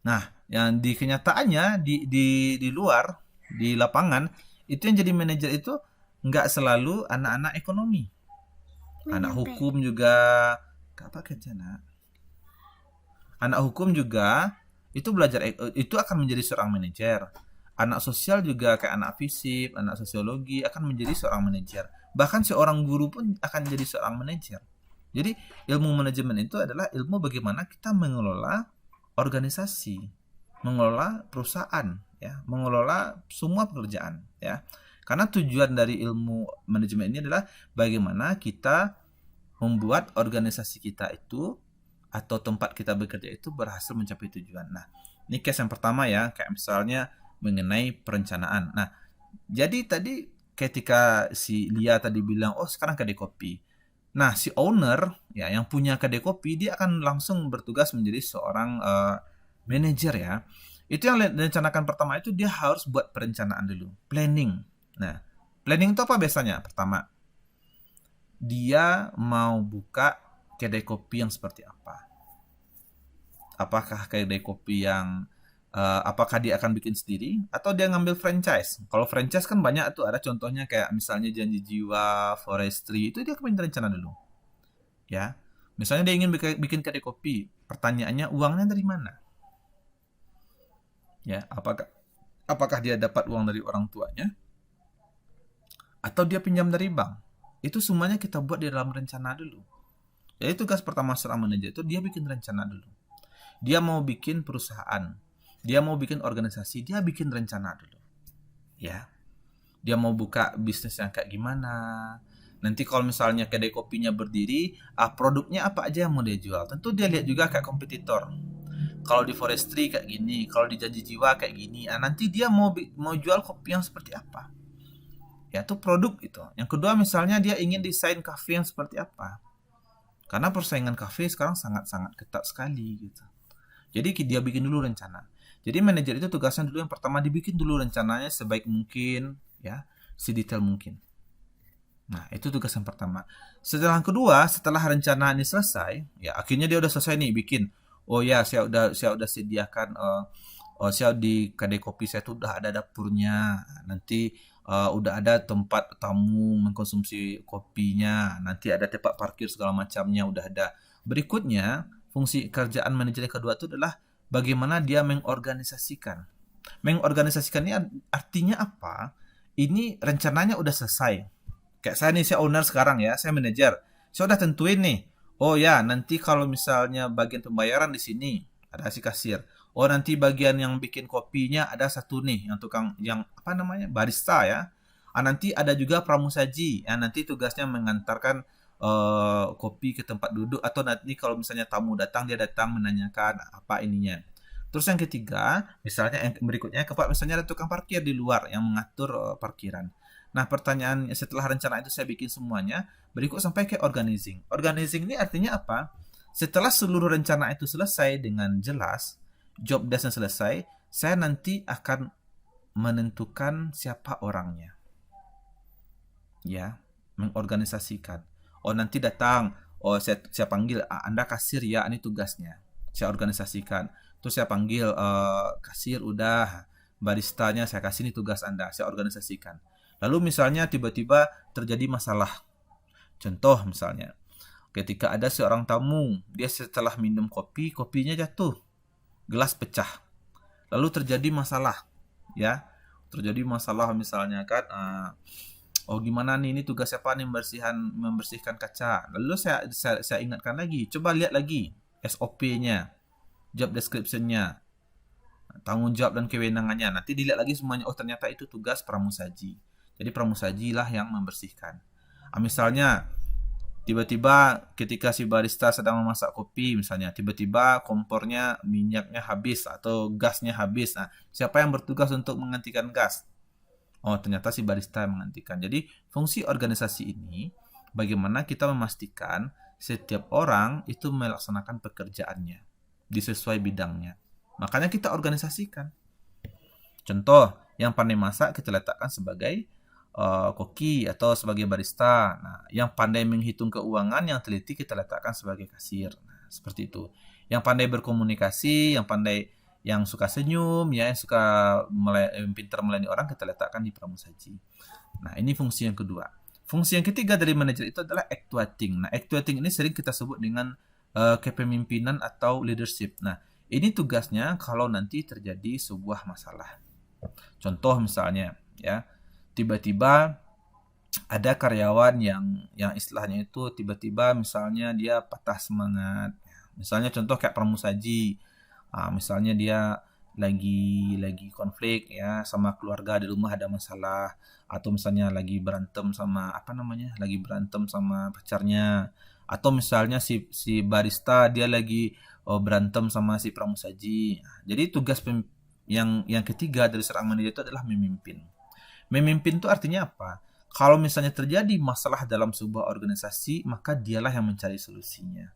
Nah, yang di kenyataannya di luar, di lapangan, itu yang jadi manajer itu nggak selalu anak-anak ekonomi. Anak hukum juga, apa kerja nak? Anak hukum juga itu belajar itu akan menjadi seorang manajer. Anak sosial juga kayak anak fisik, anak sosiologi akan menjadi seorang manajer. Bahkan seorang guru pun akan jadi seorang manajer. Jadi ilmu manajemen itu adalah ilmu bagaimana kita mengelola organisasi, mengelola perusahaan, ya, mengelola semua pekerjaan, ya. Karena tujuan dari ilmu manajemen ini adalah bagaimana kita membuat organisasi kita itu atau tempat kita bekerja itu berhasil mencapai tujuan. Nah, ini case yang pertama ya, kayak misalnya mengenai perencanaan. Nah, Jadi tadi ketika si Lia tadi bilang, oh sekarang kedai kopi. Nah, si owner ya yang punya kedai kopi dia akan langsung bertugas menjadi seorang manajer ya. Itu yang direncanakan pertama itu dia harus buat perencanaan dulu, planning. Nah, planning itu apa biasanya? Pertama, dia mau buka kedai kopi yang seperti apa? Apakah kedai kopi yang apakah dia akan bikin sendiri atau dia ngambil franchise? Kalau franchise kan banyak tuh, ada contohnya kayak misalnya Janji Jiwa, Forestry, itu dia punya rencana dulu. Ya. Misalnya dia ingin bikin kedai kopi, pertanyaannya uangnya dari mana? Ya, apakah dia dapat uang dari orang tuanya atau dia pinjam dari bank? Itu semuanya kita buat di dalam rencana dulu. Jadi tugas pertama seorang manajer itu dia bikin rencana dulu. Dia mau bikin perusahaan, dia mau bikin organisasi, dia bikin rencana dulu. Ya. Dia mau buka bisnis yang kayak gimana. Nanti kalau misalnya kedai kopinya berdiri, produknya apa aja yang mau dia jual. Tentu dia lihat juga kayak kompetitor. Kalau di Forestry kayak gini, kalau di Janji Jiwa kayak gini. Nanti dia mau jual kopi yang seperti apa. Ya, itu produk itu. Yang kedua misalnya dia ingin desain kafe yang seperti apa. Karena persaingan kafe sekarang sangat-sangat ketat sekali gitu. Jadi dia bikin dulu rencana. Jadi manajer itu tugasnya dulu yang pertama dibikin dulu rencananya sebaik mungkin, ya, sedetail mungkin. Nah, itu tugas yang pertama. Setelah yang kedua, setelah rencana ini selesai, ya akhirnya dia udah selesai nih bikin. Oh ya, saya udah sediakan saya di kedai kopi saya tuh udah ada dapurnya. Nanti udah ada tempat tamu mengkonsumsi kopinya. Nanti ada tempat parkir segala macamnya udah ada. Berikutnya, fungsi kerjaan manajer yang kedua itu adalah bagaimana dia mengorganisasikan. Mengorganisasikan ini artinya apa? Ini rencananya udah selesai. Kayak saya nih, saya owner sekarang ya, saya manajer. Saya udah tentuin nih. Oh ya, nanti kalau misalnya bagian pembayaran di sini ada si kasir. Oh nanti bagian yang bikin kopinya ada satu nih, yang tukang yang apa namanya barista ya. Nanti ada juga pramusaji. Nanti tugasnya mengantarkan kopi ke tempat duduk atau nanti kalau misalnya tamu datang dia datang menanyakan apa ininya. Terus yang ketiga, misalnya yang berikutnya misalnya ada tukang parkir di luar yang mengatur parkiran. Nah, pertanyaan setelah rencana itu saya bikin semuanya, berikut sampai ke organizing. Organizing ini artinya apa? Setelah seluruh rencana itu selesai dengan jelas, job desk-nya selesai, saya nanti akan menentukan siapa orangnya. Ya, mengorganisasikan. Oh nanti datang, saya panggil, Anda kasir ya, ini tugasnya. Saya organisasikan. Terus saya panggil kasir udah, baristanya saya kasih ini tugas Anda, saya organisasikan. Lalu misalnya tiba-tiba terjadi masalah. Contoh misalnya, ketika ada seorang tamu, dia setelah minum kopi, kopinya jatuh, gelas pecah. Lalu terjadi masalah, ya. Terjadi masalah misalnya kan, oh gimana nih, ini tugas siapa nih membersihkan kaca. Lalu saya ingatkan lagi, coba lihat lagi SOP-nya, job description-nya, tanggung jawab dan kewenangannya. Nanti dilihat lagi semuanya, oh ternyata itu tugas pramusaji. Jadi pramusaji lah yang membersihkan. Misalnya tiba-tiba ketika si barista sedang memasak kopi misalnya, tiba-tiba kompornya minyaknya habis atau gasnya habis. Nah, siapa yang bertugas untuk menggantikan gas? Oh, ternyata si barista yang menggantikan. Jadi, fungsi organisasi ini bagaimana kita memastikan setiap orang itu melaksanakan pekerjaannya disesuai bidangnya. Makanya kita organisasikan. Contoh, yang pandai masak kita letakkan sebagai koki atau sebagai barista. Nah, yang pandai menghitung keuangan, yang teliti kita letakkan sebagai kasir. Nah, seperti itu. Yang pandai berkomunikasi, yang suka senyum, ya, yang suka pintar melayani orang kita letakkan di pramusaji. Nah, ini fungsi yang kedua. Fungsi yang ketiga dari manajer itu adalah actuating. Nah, actuating ini sering kita sebut dengan kepemimpinan atau leadership. Nah, ini tugasnya kalau nanti terjadi sebuah masalah. Contoh misalnya, ya, tiba-tiba ada karyawan yang istilahnya itu tiba-tiba misalnya dia patah semangat. Misalnya contoh kayak pramusaji. Misalnya dia lagi konflik ya sama keluarga, di rumah ada masalah, atau misalnya lagi berantem sama pacarnya, atau misalnya si barista dia lagi berantem sama si pramusaji. Jadi tugas yang ketiga dari seorang manajer itu adalah memimpin. Memimpin itu artinya apa? Kalau misalnya terjadi masalah dalam sebuah organisasi, maka dialah yang mencari solusinya.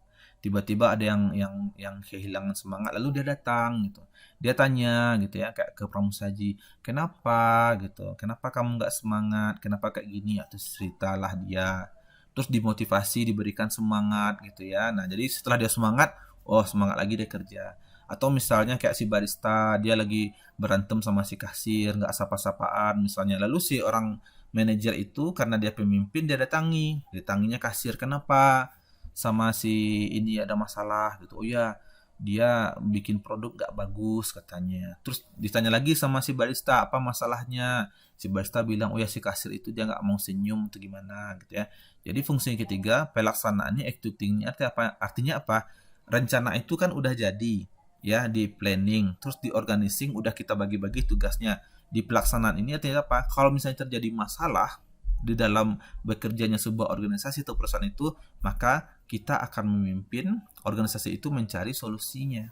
Tiba-tiba ada yang kehilangan semangat, lalu dia datang gitu. Dia tanya gitu ya, kayak ke pramusaji, kenapa gitu? Kenapa kamu nggak semangat? Kenapa kayak gini? Atau ceritalah dia. Terus dimotivasi, diberikan semangat gitu ya. Nah, jadi setelah dia semangat, oh semangat lagi dia kerja. Atau misalnya kayak si barista, dia lagi berantem sama si kasir, nggak sapa-sapaan misalnya. Lalu si orang manajer itu karena dia pemimpin, dia datanginya kasir, kenapa sama si ini ada masalah gitu. Oh ya, dia bikin produk nggak bagus katanya. Terus ditanya lagi sama si barista, apa masalahnya? Si barista bilang, oh ya si kasir itu dia nggak mau senyum atau gimana gitu ya. Jadi fungsi yang ketiga, pelaksanaannya, executingnya artinya apa? Rencana itu kan udah jadi ya, di planning, terus di organizing, udah kita bagi-bagi tugasnya. Di pelaksanaan ini artinya apa? Kalau misalnya terjadi masalah di dalam bekerjanya sebuah organisasi atau perusahaan itu, maka kita akan memimpin organisasi itu mencari solusinya.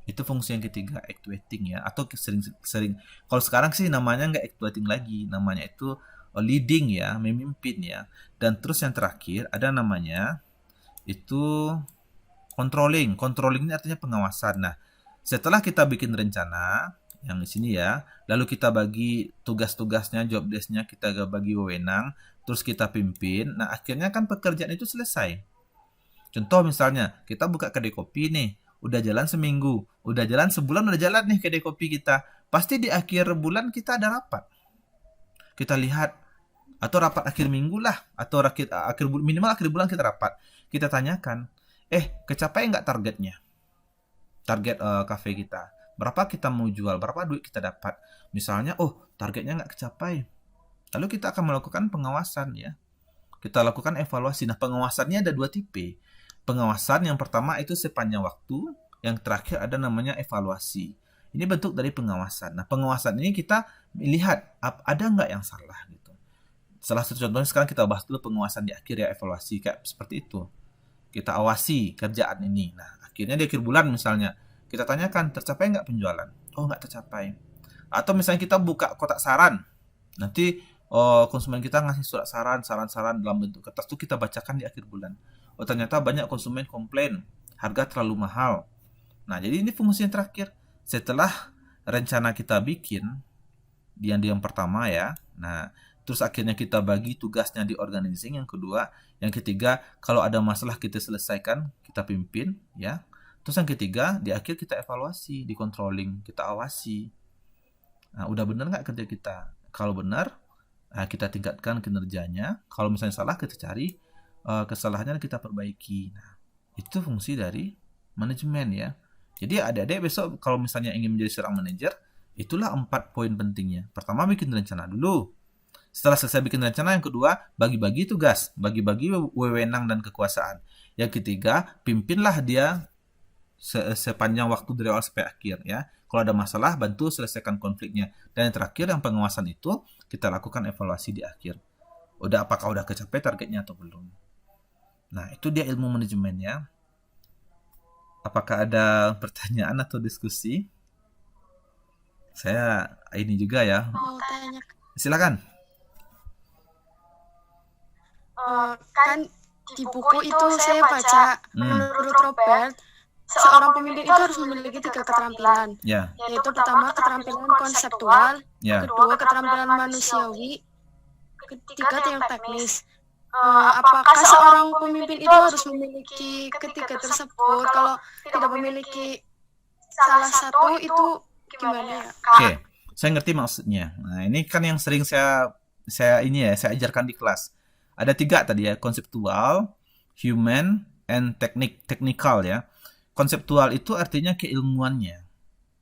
Itu fungsi yang ketiga, actuating ya, atau sering kalau sekarang sih namanya nggak actuating lagi, namanya itu leading ya, memimpin ya. Dan terus yang terakhir ada namanya itu controlling. Controlling ini artinya pengawasan. Nah, setelah kita bikin rencana yang di sini ya, lalu kita bagi tugas-tugasnya, job desk-nya, kita bagi wewenang, terus kita pimpin. Nah, akhirnya kan pekerjaan itu selesai. Contoh misalnya, kita buka kedai kopi nih, udah jalan seminggu, udah jalan sebulan, udah jalan nih kedai kopi kita. Pasti di akhir bulan kita ada rapat. Kita lihat, atau rapat akhir minggu lah, atau minimal akhir bulan kita rapat. Kita tanyakan, kecapai nggak targetnya? Target cafe kita. Berapa kita mau jual, berapa duit kita dapat. Misalnya, targetnya nggak kecapai. Lalu kita akan melakukan pengawasan ya. Kita lakukan evaluasi. Nah, pengawasannya ada 2 tipe. Pengawasan yang pertama itu sepanjang waktu, yang terakhir ada namanya evaluasi. Ini bentuk dari pengawasan. Nah, pengawasan ini kita lihat ada nggak yang salah gitu. Salah satu contohnya sekarang kita bahas dulu pengawasan di akhir ya, evaluasi kayak seperti itu. Kita awasi kerjaan ini. Nah, akhirnya di akhir bulan misalnya, kita tanyakan, tercapai nggak penjualan? Oh, nggak tercapai. Atau misalnya kita buka kotak saran. Nanti konsumen kita ngasih surat saran dalam bentuk kertas itu kita bacakan di akhir bulan. Oh, ternyata banyak konsumen komplain, harga terlalu mahal. Nah, jadi ini fungsi yang terakhir. Setelah rencana kita bikin, yang pertama ya. Nah, terus akhirnya kita bagi tugasnya di organizing yang kedua. Yang ketiga, kalau ada masalah kita selesaikan, kita pimpin ya. Terus yang ketiga, di akhir kita evaluasi, di controlling, kita awasi. Nah, udah benar nggak kerja kita? Kalau benar, kita tingkatkan kinerjanya. Kalau misalnya salah, kita cari kesalahannya dan kita perbaiki. Nah, itu fungsi dari manajemen ya. Jadi adik-adik besok kalau misalnya ingin menjadi seorang manajer, itulah 4 poin pentingnya. Pertama, bikin rencana dulu. Setelah selesai bikin rencana, yang kedua, bagi-bagi tugas, bagi-bagi wewenang dan kekuasaan. Yang ketiga, pimpinlah dia sepanjang waktu dari awal sampai akhir ya. Kalau ada masalah, bantu selesaikan konfliknya. Dan yang terakhir, yang pengawasan itu kita lakukan evaluasi di akhir. Apakah udah kecapai targetnya atau belum? Nah, itu dia ilmu manajemen ya. Apakah ada pertanyaan atau diskusi? Saya ini juga ya. Mau tanya, Silakan. kan di buku itu saya baca, menurut Robert, seorang pemimpin itu harus memiliki 3 keterampilan, Ya, yaitu pertama keterampilan konseptual, ya. kedua keterampilan manusiawi, ketiga yang teknis. Apakah seorang pemimpin itu harus memiliki ketiga tersebut? Kalau tidak memiliki salah satu itu gimana ya? Oke, saya ngerti maksudnya. Nah, ini kan yang sering saya ajarkan di kelas. Ada 3 tadi ya, konseptual, human, and technical ya. Konseptual itu artinya keilmuannya.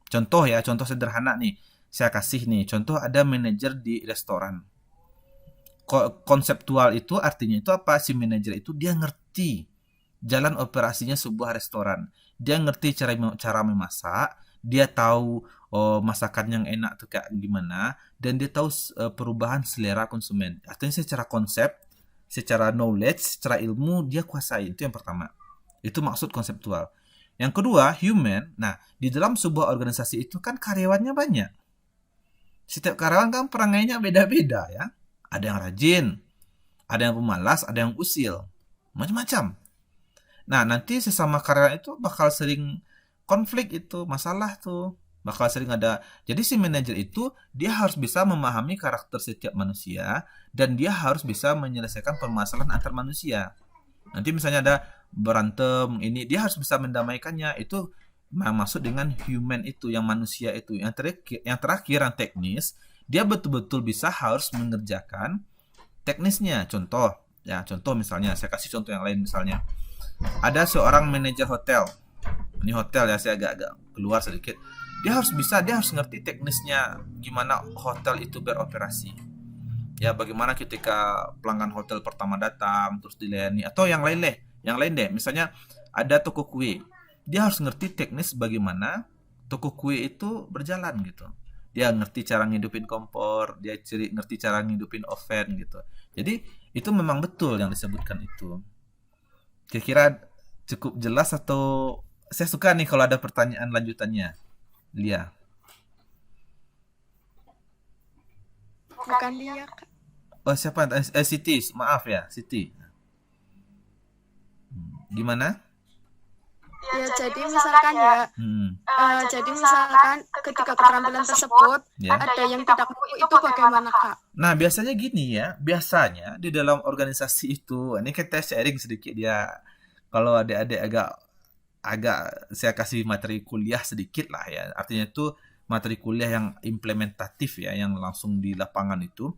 Contoh sederhana nih. Saya kasih nih, contoh ada manajer di restoran. Konseptual itu artinya itu apa? Si manajer itu dia ngerti jalan operasinya sebuah restoran. Dia ngerti cara memasak, dia tahu masakan yang enak tuh kayak gimana, dan dia tahu perubahan selera konsumen. Artinya secara konsep, secara knowledge, secara ilmu dia kuasai. Itu yang pertama. Itu maksud konseptual. Yang kedua, human. Nah, di dalam sebuah organisasi itu kan karyawannya banyak. Setiap karyawan kan perangainya beda-beda ya. Ada yang rajin, ada yang pemalas, ada yang usil, macam-macam. Nah, nanti sesama karyawan itu bakal sering konflik itu, masalah tuh. Bakal sering ada. Jadi si manajer itu dia harus bisa memahami karakter setiap manusia dan dia harus bisa menyelesaikan permasalahan antar manusia. Nanti misalnya ada berantem ini, dia harus bisa mendamaikannya. Itu maksud dengan human itu, yang manusia itu. Yang terakhir yang teknis, dia betul-betul bisa harus mengerjakan teknisnya. Contoh misalnya, saya kasih contoh yang lain misalnya. Ada seorang manajer hotel. Ini hotel ya, saya agak-agak keluar sedikit. Dia harus ngerti teknisnya gimana hotel itu beroperasi. Ya, bagaimana ketika pelanggan hotel pertama datang terus dilayani, atau yang lain deh. Misalnya ada toko kue. Dia harus ngerti teknis bagaimana toko kue itu berjalan gitu. Dia ngerti cara ngidupin kompor, dia ngerti cara ngidupin oven gitu. Jadi itu memang betul yang disebutkan itu. Kira-kira cukup jelas atau saya suka nih kalau ada pertanyaan lanjutannya. Lia. Bukan dia, Kak. Oh, siapa? Siti, maaf ya, Siti. Gimana? Ya, jadi misalkan ya, jadi misalkan ketika keterampilan tersebut Ya. ada yang tidak mampu, itu bagaimana, Kak? Nah, biasanya gini ya. Biasanya di dalam organisasi itu, ini kita sharing sedikit ya. Kalau adik-adik agak saya kasih materi kuliah sedikit lah ya. Artinya itu materi kuliah yang implementatif ya, yang langsung di lapangan itu.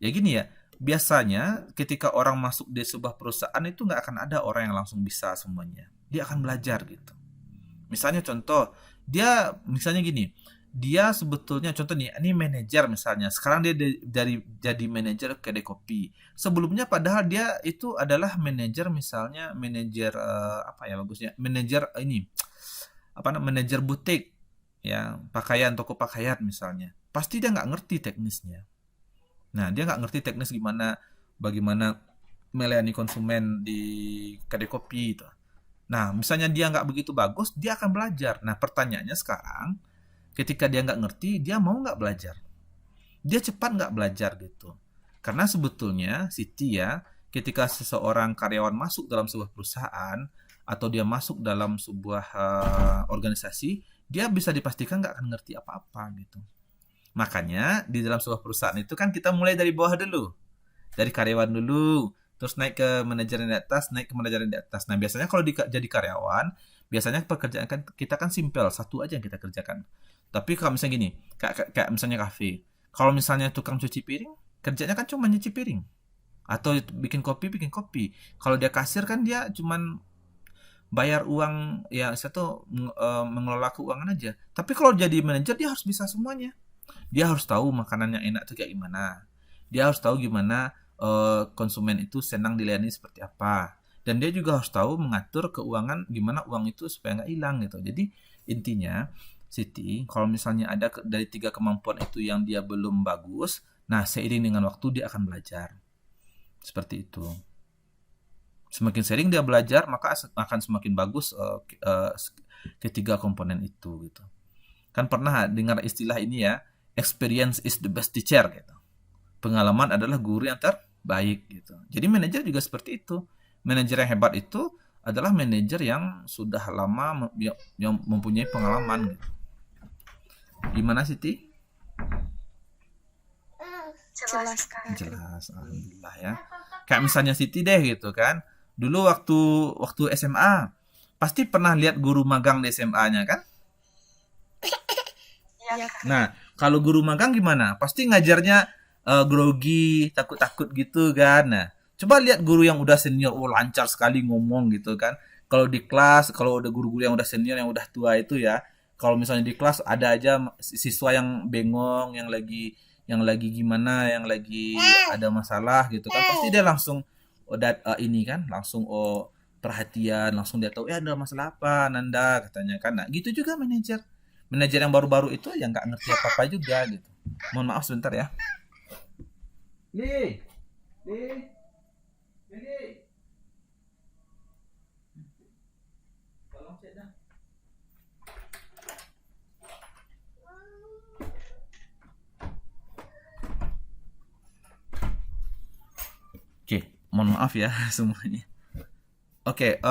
Ya gini ya, biasanya ketika orang masuk di sebuah perusahaan itu nggak akan ada orang yang langsung bisa semuanya. Dia akan belajar gitu. Misalnya contoh, misalnya gini, dia sebetulnya contoh nih, ini manajer misalnya. Sekarang dia jadi manajer kedai kopi. Sebelumnya padahal dia itu adalah manajer misalnya, manajer ini manajer butik ya, toko pakaian misalnya. Pasti dia nggak ngerti teknisnya. Nah, dia nggak ngerti teknis bagaimana melayani konsumen di kedai kopi itu. Nah, misalnya dia nggak begitu bagus, dia akan belajar. Nah, pertanyaannya sekarang, ketika dia nggak ngerti, dia mau nggak belajar? Dia cepat nggak belajar gitu. Karena sebetulnya, Siti ya, ketika seseorang karyawan masuk dalam sebuah perusahaan, atau dia masuk dalam sebuah organisasi, dia bisa dipastikan nggak akan ngerti apa-apa gitu. Makanya di dalam sebuah perusahaan itu kan kita mulai dari bawah dulu. Dari karyawan dulu, terus naik ke manajer yang di atas, naik ke manajer yang di atas. Nah, biasanya kalau jadi karyawan, biasanya pekerjaan kita kan simpel, satu aja yang kita kerjakan. Tapi kalau misalnya gini, kayak misalnya kafe. Kalau misalnya tukang cuci piring, kerjanya kan cuma nyuci piring. Atau bikin kopi. Kalau dia kasir kan dia cuman bayar uang, ya satu mengelola keuangan aja. Tapi kalau jadi manajer dia harus bisa semuanya. Dia harus tahu makanan yang enak itu kayak gimana. Dia harus tahu gimana konsumen itu senang dilayani seperti apa. Dan dia juga harus tahu mengatur keuangan, gimana uang itu supaya nggak hilang gitu. Jadi intinya, Siti, kalau misalnya ada dari 3 kemampuan itu yang dia belum bagus, nah seiring dengan waktu dia akan belajar. Seperti itu. Semakin sering dia belajar, maka akan semakin bagus ketiga komponen itu gitu. Kan pernah dengar istilah ini ya, experience is the best teacher gitu. Pengalaman adalah guru yang terbaik gitu. Jadi manajer juga seperti itu. Manajer yang hebat itu adalah manajer yang sudah lama yang mempunyai pengalaman gitu. Gimana Siti? Jelas, Kak. Jelas, alhamdulillah ya. Kayak misalnya Siti deh gitu kan. Dulu waktu SMA pasti pernah lihat guru magang di SMA-nya kan? Ya, Kak. Nah, kalau guru magang gimana? Pasti ngajarnya grogi, takut-takut gitu kan. Nah, coba lihat guru yang udah senior, lancar sekali ngomong gitu kan. Kalau di kelas, kalau udah guru-guru yang udah senior, yang udah tua itu ya, kalau misalnya di kelas ada aja siswa yang bengong, yang lagi gimana, yang lagi ada masalah gitu kan, pasti dia langsung langsung perhatian, langsung dia tahu ada masalah apa Nanda katanya kan. Nah, gitu juga manajer yang baru-baru itu yang nggak ngerti apa-apa juga gitu. Mohon maaf sebentar ya. Li. Tolong cek dah. Mohon maaf ya semuanya. Oke,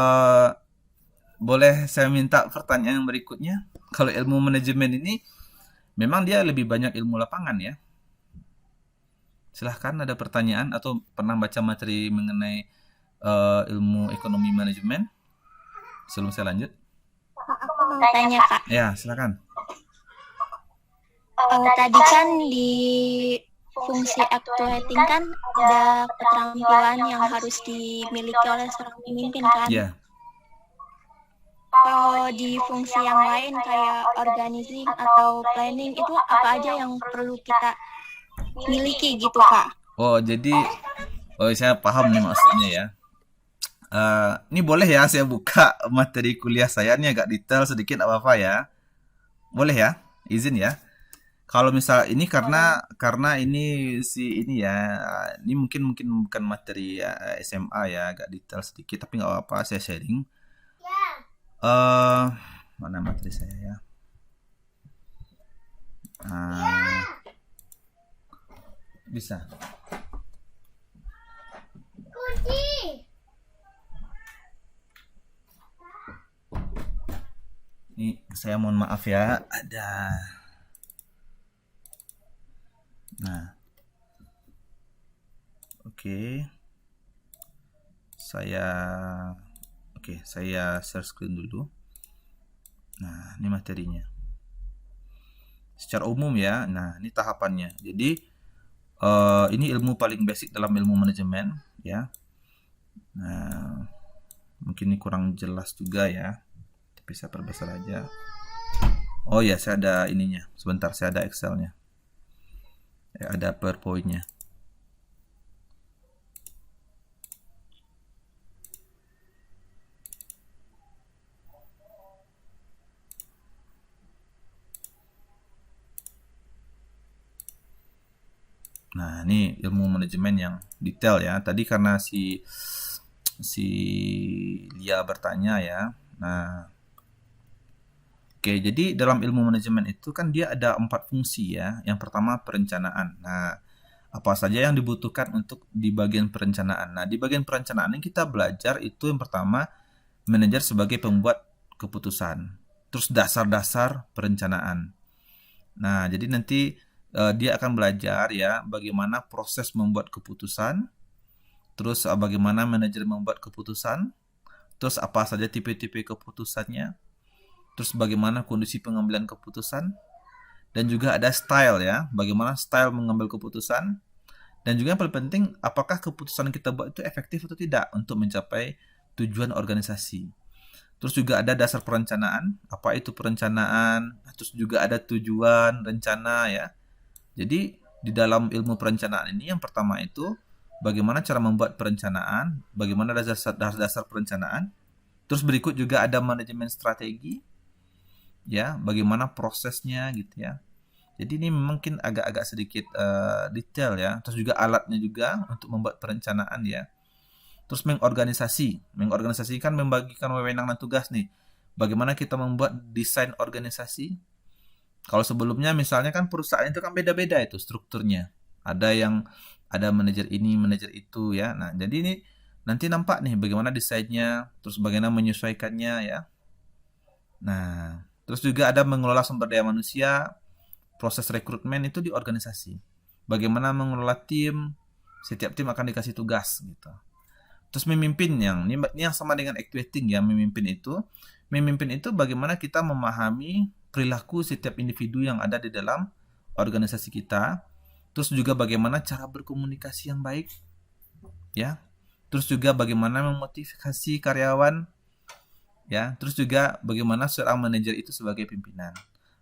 boleh saya minta pertanyaan yang berikutnya? Kalau ilmu manajemen ini memang dia lebih banyak ilmu lapangan ya. Silahkan ada pertanyaan atau pernah baca materi mengenai ilmu ekonomi manajemen? Sebelum saya lanjut. Aku mau tanya Kak. Ya, silakan. Tadi kan di fungsi actuating kan ada keterampilan yang harus dimiliki oleh seorang pemimpin kan. Ya, Kalau di fungsi yang lain kayak organizing atau planning itu apa aja yang perlu kita miliki gitu Kak? oh jadi, saya paham nih maksudnya ya. Ini boleh ya saya buka materi kuliah saya, ini agak detail sedikit apa-apa ya. Boleh ya? Izin ya. Kalau misal ini karena ini ini ya, ini mungkin bukan materi ya, SMA ya, agak detail sedikit tapi nggak apa-apa saya sharing. Mana materi saya ya? Bisa. Ini saya mohon maaf ya, ada. Nah, oke. Saya share screen dulu. Nah, ini materinya. Secara umum ya. Nah, ini tahapannya. Jadi ini ilmu paling basic dalam ilmu manajemen ya. Nah, mungkin ini kurang jelas juga ya. Tapi saya perbesar aja. Oh ya, saya ada ininya. Sebentar, saya ada Excel-nya. Ada PowerPoint-nya. Nah, ini ilmu manajemen yang detail ya. Tadi karena si Lia bertanya ya. Nah, oke, jadi dalam ilmu manajemen itu kan dia ada 4 fungsi ya. Yang pertama perencanaan. Nah, apa saja yang dibutuhkan untuk di bagian perencanaan. Nah, di bagian perencanaan ini kita belajar itu yang pertama manajer sebagai pembuat keputusan. Terus dasar-dasar perencanaan. Nah, jadi nanti dia akan belajar ya bagaimana proses membuat keputusan, terus bagaimana manajer membuat keputusan, terus apa saja tipe-tipe keputusannya, terus bagaimana kondisi pengambilan keputusan, dan juga ada style ya, bagaimana style mengambil keputusan, dan juga yang paling penting apakah keputusan kita buat itu efektif atau tidak untuk mencapai tujuan organisasi. Terus juga ada dasar perencanaan, apa itu perencanaan, terus juga ada tujuan, rencana ya. Jadi di dalam ilmu perencanaan ini yang pertama itu bagaimana cara membuat perencanaan, bagaimana dasar perencanaan. Terus berikut juga ada manajemen strategi, ya, bagaimana prosesnya gitu ya. Jadi ini mungkin agak-agak sedikit detail ya. Terus juga alatnya juga untuk membuat perencanaan ya. Terus mengorganisasi kan membagikan wewenang dan tugas nih. Bagaimana kita membuat desain organisasi? Kalau sebelumnya misalnya kan perusahaan itu kan beda-beda itu strukturnya. Ada manajer ini, manajer itu ya. Nah, jadi ini nanti nampak nih bagaimana desainnya, terus bagaimana menyesuaikannya ya. Nah, terus juga ada mengelola sumber daya manusia, proses rekrutmen itu di organisasi. Bagaimana mengelola tim, setiap tim akan dikasih tugas gitu. Terus memimpin ini yang sama dengan actuating ya, memimpin itu bagaimana kita memahami perilaku setiap individu yang ada di dalam organisasi kita. Terus juga bagaimana cara berkomunikasi yang baik ya. Terus juga bagaimana memotivasi karyawan ya. Terus juga bagaimana seorang manajer itu sebagai pimpinan.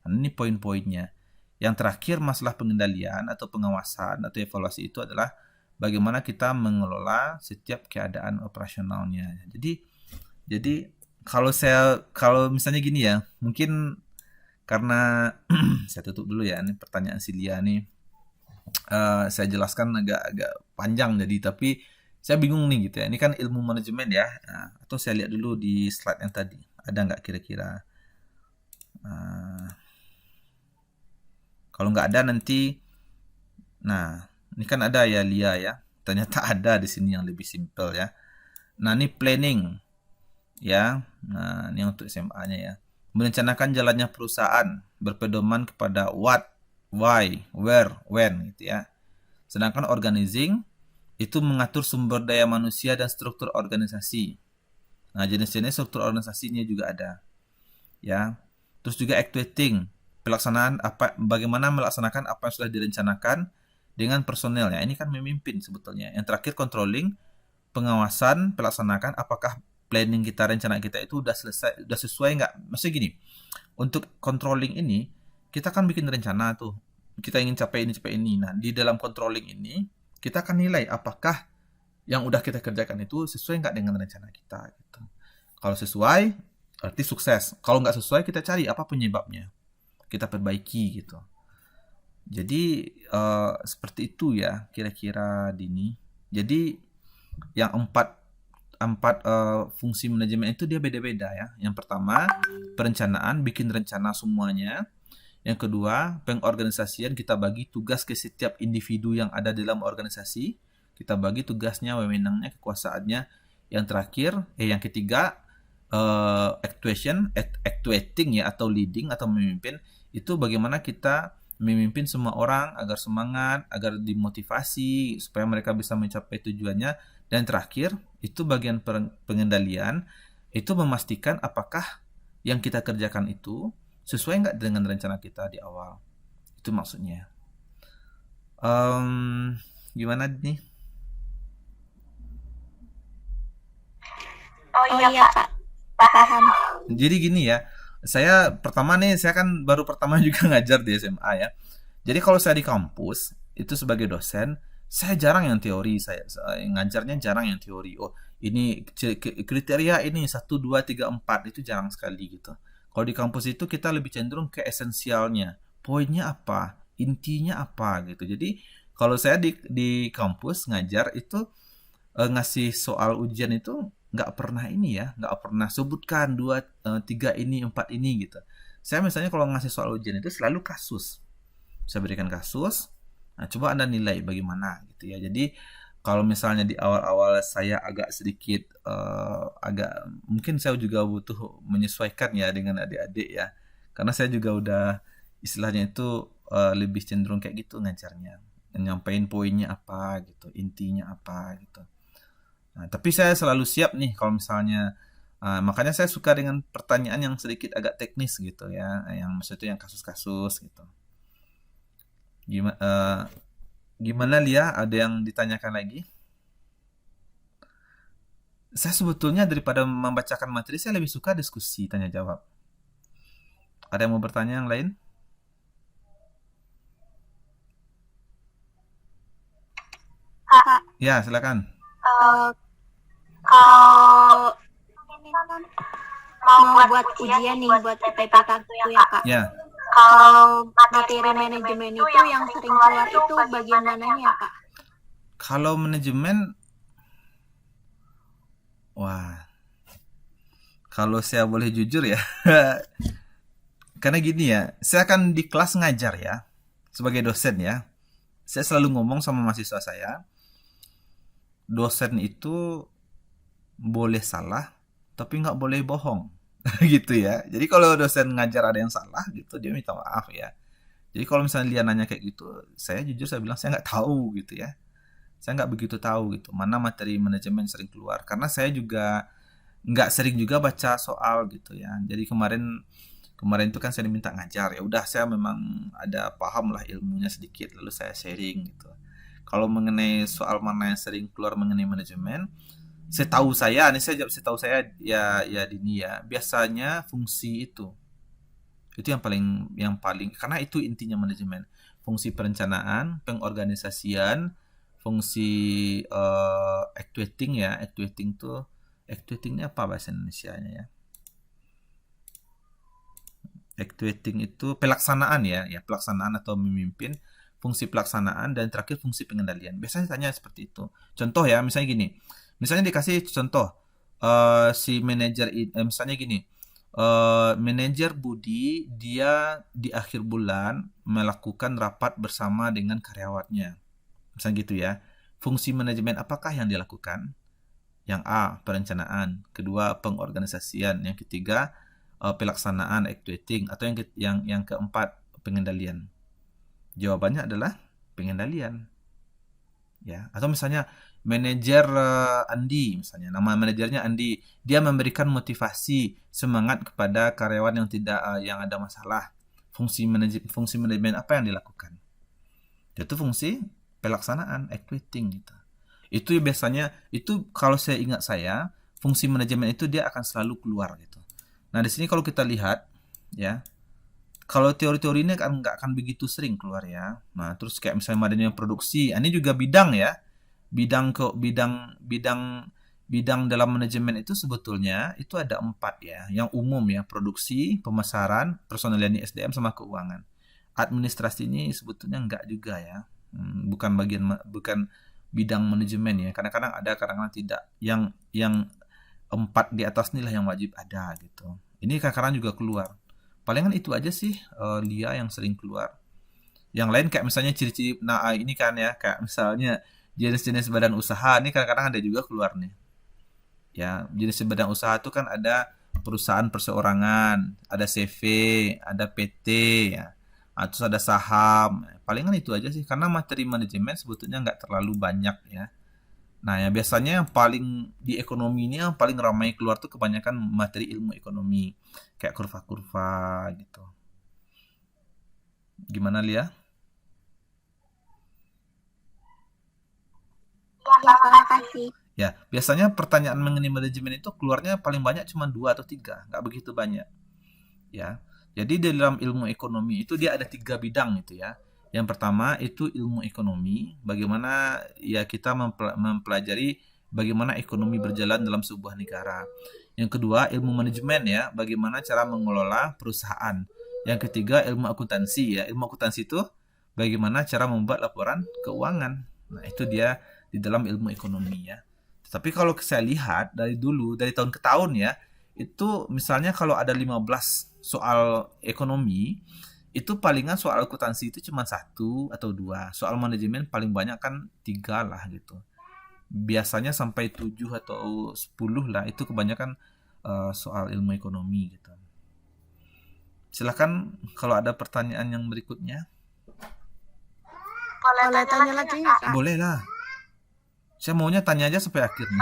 Nah, ini poin-poinnya. Yang terakhir masalah pengendalian atau pengawasan atau evaluasi itu adalah bagaimana kita mengelola setiap keadaan operasionalnya. Jadi kalau misalnya gini ya, mungkin karena saya tutup dulu ya, ini pertanyaan si Lia nih. Saya jelaskan agak panjang jadi, tapi saya bingung nih gitu ya. Ini kan ilmu manajemen ya. Nah, atau saya lihat dulu di slide yang tadi. Ada nggak kira-kira? Kalau nggak ada nanti, nah ini kan ada ya Lia ya. ternyata ada di sini yang lebih simpel ya. Nah, ini planning ya. Nah, ini untuk SMA-nya ya. Merencanakan jalannya perusahaan berpedoman kepada what, why, where, when gitu ya. Sedangkan organizing itu mengatur sumber daya manusia dan struktur organisasi. Nah, jenis-jenis struktur organisasinya juga ada. Ya. Terus juga actuating, pelaksanaan bagaimana melaksanakan apa yang sudah direncanakan dengan personel ya. Ini kan memimpin sebetulnya. Yang terakhir controlling, pengawasan, pelaksanakan apakah planning kita, rencana kita itu udah selesai, udah sesuai nggak? Maksudnya gini, untuk controlling ini kita kan bikin rencana tuh. Kita ingin capai ini. Nah, di dalam controlling ini kita akan nilai apakah yang udah kita kerjakan itu sesuai nggak dengan rencana kita gitu. Kalau sesuai, berarti sukses. Kalau nggak sesuai, kita cari apa penyebabnya. Kita perbaiki gitu. Jadi seperti itu ya kira-kira Dini. Jadi yang empat fungsi manajemen itu dia beda-beda ya. Yang pertama perencanaan, bikin rencana semuanya. Yang kedua pengorganisasian, kita bagi tugas ke setiap individu yang ada dalam organisasi. Kita bagi tugasnya, wewenangnya, kekuasaannya. Yang ketiga actuating ya, atau leading atau memimpin. Itu bagaimana kita memimpin semua orang agar semangat, agar dimotivasi supaya mereka bisa mencapai tujuannya. Dan terakhir itu bagian pengendalian, itu memastikan apakah yang kita kerjakan itu sesuai nggak dengan rencana kita di awal. Itu maksudnya. Gimana nih? Oh iya Pak, paham. Jadi gini ya, saya kan baru pertama juga ngajar di SMA ya. Jadi kalau saya di kampus itu sebagai dosen, saya jarang yang teori, saya ngajarnya jarang yang teori. Oh, ini kriteria ini 1 2 3 4 itu jarang sekali gitu. Kalau di kampus itu kita lebih cenderung ke esensialnya, poinnya apa, intinya apa gitu. Jadi kalau saya di kampus ngajar itu ngasih soal ujian itu nggak pernah sebutkan 2, 3 ini, 4 ini gitu. Saya misalnya kalau ngasih soal ujian itu selalu kasus. Saya berikan kasus, nah coba Anda nilai bagaimana gitu ya. Jadi kalau misalnya di awal-awal saya agak sedikit mungkin saya juga butuh menyesuaikan ya dengan adik-adik ya. Karena saya juga udah istilahnya itu lebih cenderung kayak gitu ngajarnya. Nyampein poinnya apa gitu, intinya apa gitu. Nah, tapi saya selalu siap nih kalau misalnya makanya saya suka dengan pertanyaan yang sedikit agak teknis gitu ya, yang maksudnya yang kasus-kasus gitu. Gimana Lia? Ada yang ditanyakan lagi? Saya sebetulnya daripada membacakan materi, saya lebih suka diskusi tanya jawab. Ada yang mau bertanya yang lain? Pak, Ya, silakan. kalau mau buat ujian nih buat PPK itu ya Kak. Ya. Kalau materi manajemen itu yang sering keluar itu bagian mananya ya Kak? Kalau manajemen, wah, kalau saya boleh jujur ya, karena gini ya, saya kan di kelas ngajar ya, sebagai dosen ya, saya selalu ngomong sama mahasiswa saya, dosen itu boleh salah, tapi nggak boleh bohong, gitu ya. Jadi kalau dosen ngajar ada yang salah, gitu dia minta maaf ya. Jadi kalau misalnya dia nanya kayak gitu, saya jujur saya bilang saya nggak tahu gitu ya. Saya nggak begitu tahu gitu mana materi manajemen sering keluar, karena saya juga nggak sering juga baca soal gitu ya. Jadi kemarin itu kan saya diminta ngajar, ya udah saya memang ada paham lah ilmunya sedikit, lalu saya sharing gitu. Kalau mengenai soal mana yang sering keluar mengenai manajemen, saya tahu ya Dini ya, biasanya fungsi itu yang paling karena itu intinya manajemen, fungsi perencanaan, pengorganisasian, fungsi actuating ya. Actuatingnya apa bahasa Indonesianya ya? Actuating itu pelaksanaan ya, pelaksanaan atau memimpin, fungsi pelaksanaan, dan terakhir fungsi pengendalian. Biasanya tanya seperti itu. Contoh ya, misalnya gini. Misalnya dikasih contoh si manajer misalnya gini. Manajer Budi dia di akhir bulan melakukan rapat bersama dengan karyawannya. Misalnya gitu ya. fungsi manajemen apakah yang dilakukan? Yang A, perencanaan, kedua pengorganisasian, yang ketiga pelaksanaan actuating, atau yang keempat pengendalian. Jawabannya adalah pengendalian. Ya, atau misalnya manajer Andi, misalnya nama manajernya Andi, dia memberikan motivasi, semangat kepada karyawan yang ada masalah. Fungsi manajemen apa yang dilakukan? Itu fungsi pelaksanaan, actuating gitu. Itu biasanya, itu kalau saya ingat fungsi manajemen itu dia akan selalu keluar gitu. Nah, di sini kalau kita lihat ya, kalau teori-teori ini nggak akan begitu sering keluar ya. Nah, terus kayak misalnya manajemen produksi, ini juga bidang ya. Bidang dalam manajemen itu sebetulnya itu ada 4 ya. Yang umum ya, produksi, pemasaran, personalian SDM, sama keuangan. Administrasi ini sebetulnya enggak juga ya. Bukan bidang manajemen ya. Kadang-kadang ada, kadang-kadang tidak. Yang 4 di atas inilah yang wajib ada gitu. Ini kadang-kadang juga keluar. Palingan itu aja sih Lia yang sering keluar. Yang lain kayak misalnya ciri-ciri, nah ini kan ya, kayak misalnya jenis-jenis badan usaha, ini kadang-kadang ada juga keluar nih. Ya, jenis badan usaha itu kan ada perusahaan perseorangan, ada CV, ada PT ya. Terus ada saham. Palingan itu aja sih, karena materi manajemen sebetulnya nggak terlalu banyak ya. Nah, ya biasanya yang paling di ekonomi ini yang paling ramai keluar tuh kebanyakan materi ilmu ekonomi. Kayak kurva-kurva gitu. Gimana Lia? Terima kasih. Ya, biasanya pertanyaan mengenai manajemen itu keluarnya paling banyak cuma 2 atau 3, nggak begitu banyak. Ya. Jadi di dalam ilmu ekonomi itu dia ada 3 bidang itu ya. Yang pertama itu ilmu ekonomi, bagaimana ya kita mempelajari bagaimana ekonomi berjalan dalam sebuah negara. Yang kedua ilmu manajemen ya, bagaimana cara mengelola perusahaan. Yang ketiga ilmu akuntansi ya, ilmu akuntansi itu bagaimana cara membuat laporan keuangan. Nah, itu dia di dalam ilmu ekonomi ya. Tapi kalau saya lihat dari dulu, dari tahun ke tahun ya, itu misalnya kalau ada 15 soal ekonomi, itu palingan soal akuntansi itu cuma 1 atau 2. Soal manajemen paling banyak kan 3 lah gitu. Biasanya sampai 7 atau 10 lah, itu kebanyakan soal ilmu ekonomi gitu. Silakan kalau ada pertanyaan yang berikutnya. Boleh tanya lagi nggak, Kak? Boleh lah. Saya maunya tanya aja sampai akhir nih.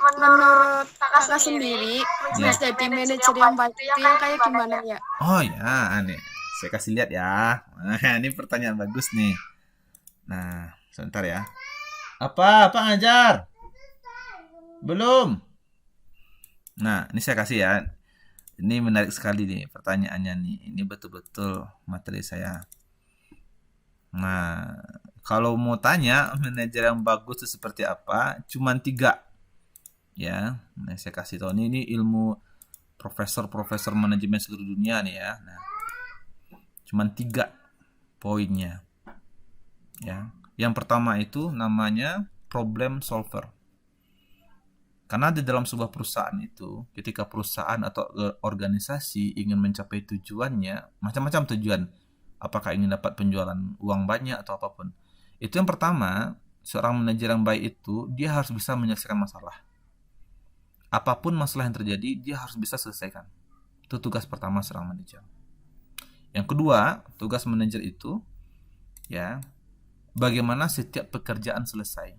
Menurut kakak sendiri, menjadi manajer yang baik itu yang kayak gimana ya? Oh ya, nih. Saya kasih lihat ya. Nah, ini pertanyaan bagus nih. Nah, sebentar ya. Apa ngajar? Belum. Nah, ini saya kasih ya. Ini menarik sekali nih pertanyaannya nih. Ini betul-betul materi saya. Nah, kalau mau tanya manajer yang bagus itu seperti apa, cuman 3. Ya, nah saya kasih tahu ini ilmu profesor manajemen seluruh dunia nih ya. Nah, cuman 3 poinnya. Ya, yang pertama itu namanya problem solver. Karena di dalam sebuah perusahaan itu, ketika perusahaan atau organisasi ingin mencapai tujuannya, macam-macam tujuan. Apakah ingin dapat penjualan uang banyak atau apapun. Itu yang pertama, seorang manajer yang baik itu dia harus bisa menyelesaikan masalah. Apapun masalah yang terjadi, dia harus bisa selesaikan. Itu tugas pertama seorang manajer. Yang kedua, tugas manajer itu ya, bagaimana setiap pekerjaan selesai.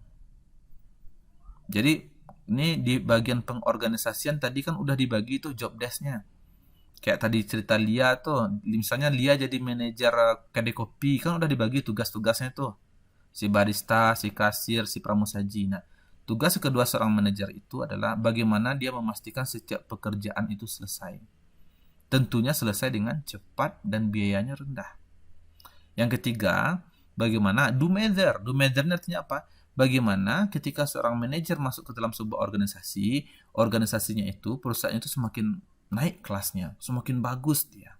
Jadi, ini di bagian pengorganisasian tadi kan udah dibagi tuh job desk-nya. Kayak tadi cerita Lia tuh, misalnya Lia jadi manajer kedai kopi, kan udah dibagi tugas-tugasnya tuh. Si barista, si kasir, si pramusaji. Nah, tugas kedua seorang manajer itu adalah bagaimana dia memastikan setiap pekerjaan itu selesai. Tentunya selesai dengan cepat dan biayanya rendah. Yang ketiga, bagaimana do matter. Do matter artinya apa? Bagaimana ketika seorang manajer masuk ke dalam sebuah organisasi, organisasinya itu, perusahaan itu semakin naik kelasnya, semakin bagus dia.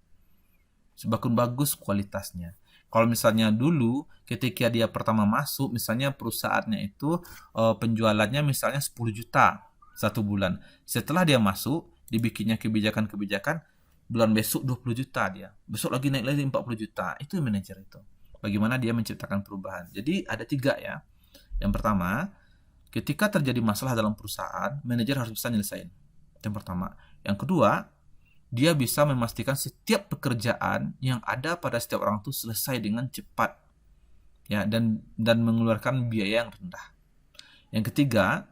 Semakin bagus kualitasnya. Kalau misalnya dulu ketika dia pertama masuk, misalnya perusahaannya itu penjualannya misalnya 10 juta 1 bulan. Setelah dia masuk, dibikinnya kebijakan-kebijakan, bulan besok 20 juta dia. Besok lagi naik lagi 40 juta. Itu manajer itu. bagaimana dia menciptakan perubahan. Jadi ada 3 ya. Yang pertama, ketika terjadi masalah dalam perusahaan, manajer harus bisa nyelesain. Itu yang pertama. Yang kedua, dia bisa memastikan setiap pekerjaan yang ada pada setiap orang itu selesai dengan cepat, ya, dan mengeluarkan biaya yang rendah. Yang ketiga,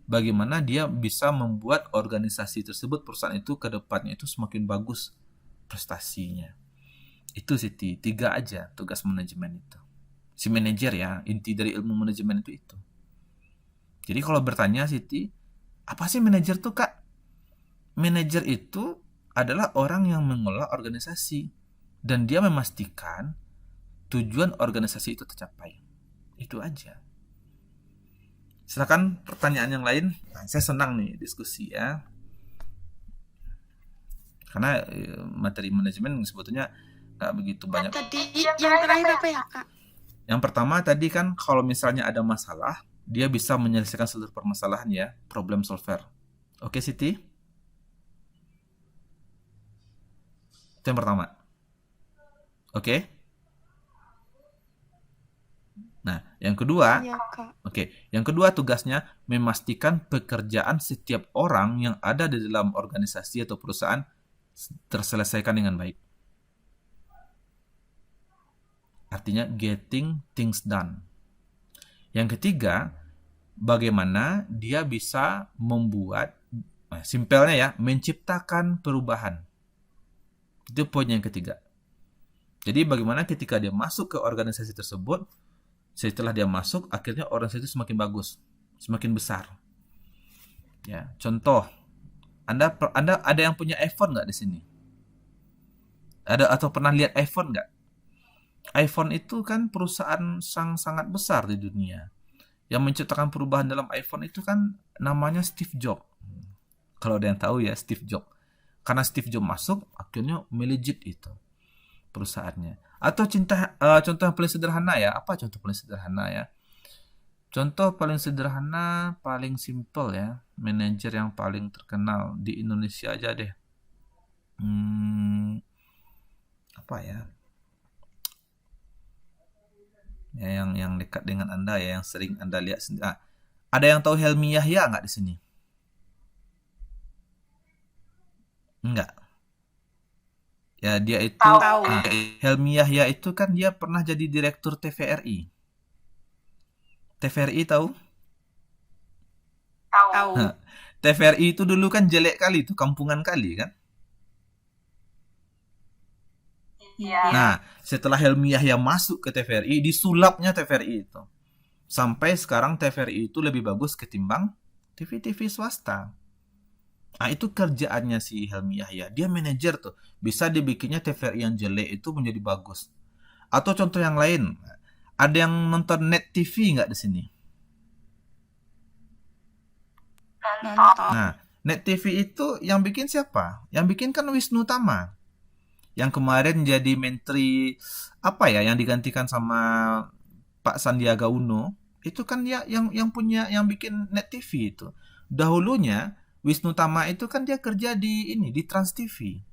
bagaimana dia bisa membuat organisasi tersebut, perusahaan itu ke depannya itu semakin bagus prestasinya. Itu Siti, 3 aja tugas manajemen itu. Si manajer ya, inti dari ilmu manajemen itu. Jadi kalau bertanya Siti, apa sih manajer tuh Kak? Manajer itu adalah orang yang mengelola organisasi dan dia memastikan tujuan organisasi itu tercapai. Itu aja. Silakan pertanyaan yang lain. Nah, saya senang nih diskusi ya. Karena materi manajemen sebetulnya nggak begitu banyak. Tadi yang terakhir apa ya Kak? Yang pertama tadi kan kalau misalnya ada masalah, dia bisa menyelesaikan seluruh permasalahan ya, problem solver. Oke Siti? Itu yang pertama. Oke? Nah, yang kedua, Iya Kak. yang kedua tugasnya memastikan pekerjaan setiap orang yang ada di dalam organisasi atau perusahaan terselesaikan dengan baik. Artinya getting things done. Yang ketiga, bagaimana dia bisa membuat, simpelnya ya, menciptakan perubahan. Itu poin yang ketiga. Jadi bagaimana ketika dia masuk ke organisasi tersebut, setelah dia masuk, akhirnya organisasi itu semakin bagus, semakin besar. Ya, contoh, Anda ada yang punya iPhone nggak di sini? Ada atau pernah lihat iPhone nggak? iPhone itu kan perusahaan sangat besar di dunia. Yang menciptakan perubahan dalam iPhone itu kan namanya Steve Jobs. Kalau ada yang tahu ya, Steve Jobs. Karena Steve Jobs masuk, akhirnya melejit itu perusahaannya. Atau contoh yang paling sederhana ya. Apa contoh paling sederhana ya? Contoh paling sederhana, paling simple ya. Manajer yang paling terkenal di Indonesia aja deh. Apa ya? Ya, yang dekat dengan Anda ya, yang sering Anda lihat sendiri. Ada yang tahu Helmi Yahya nggak di sini? Enggak. Ya, dia itu Tahu. Helmi Yahya itu kan dia pernah jadi direktur TVRI. TVRI tahu? Tahu. TVRI itu dulu kan jelek kali, itu kampungan kali kan? Iya. Nah, setelah Helmi Yahya masuk ke TVRI, disulapnya TVRI itu. Sampai sekarang TVRI itu lebih bagus ketimbang TV-TV swasta. Nah, itu kerjaannya si Helmi Yahya. Dia manajer tuh. Bisa dibikinnya TVRI yang jelek itu menjadi bagus. Atau contoh yang lain. Ada yang nonton Net TV nggak di sini? Nah, Net TV itu yang bikin siapa? Yang bikin kan Wisnu Tama. Yang kemarin jadi menteri apa ya, yang digantikan sama Pak Sandiaga Uno. Itu kan dia yang bikin Net TV itu. Dahulunya Wisnu Tama itu kan dia kerja di Trans TV.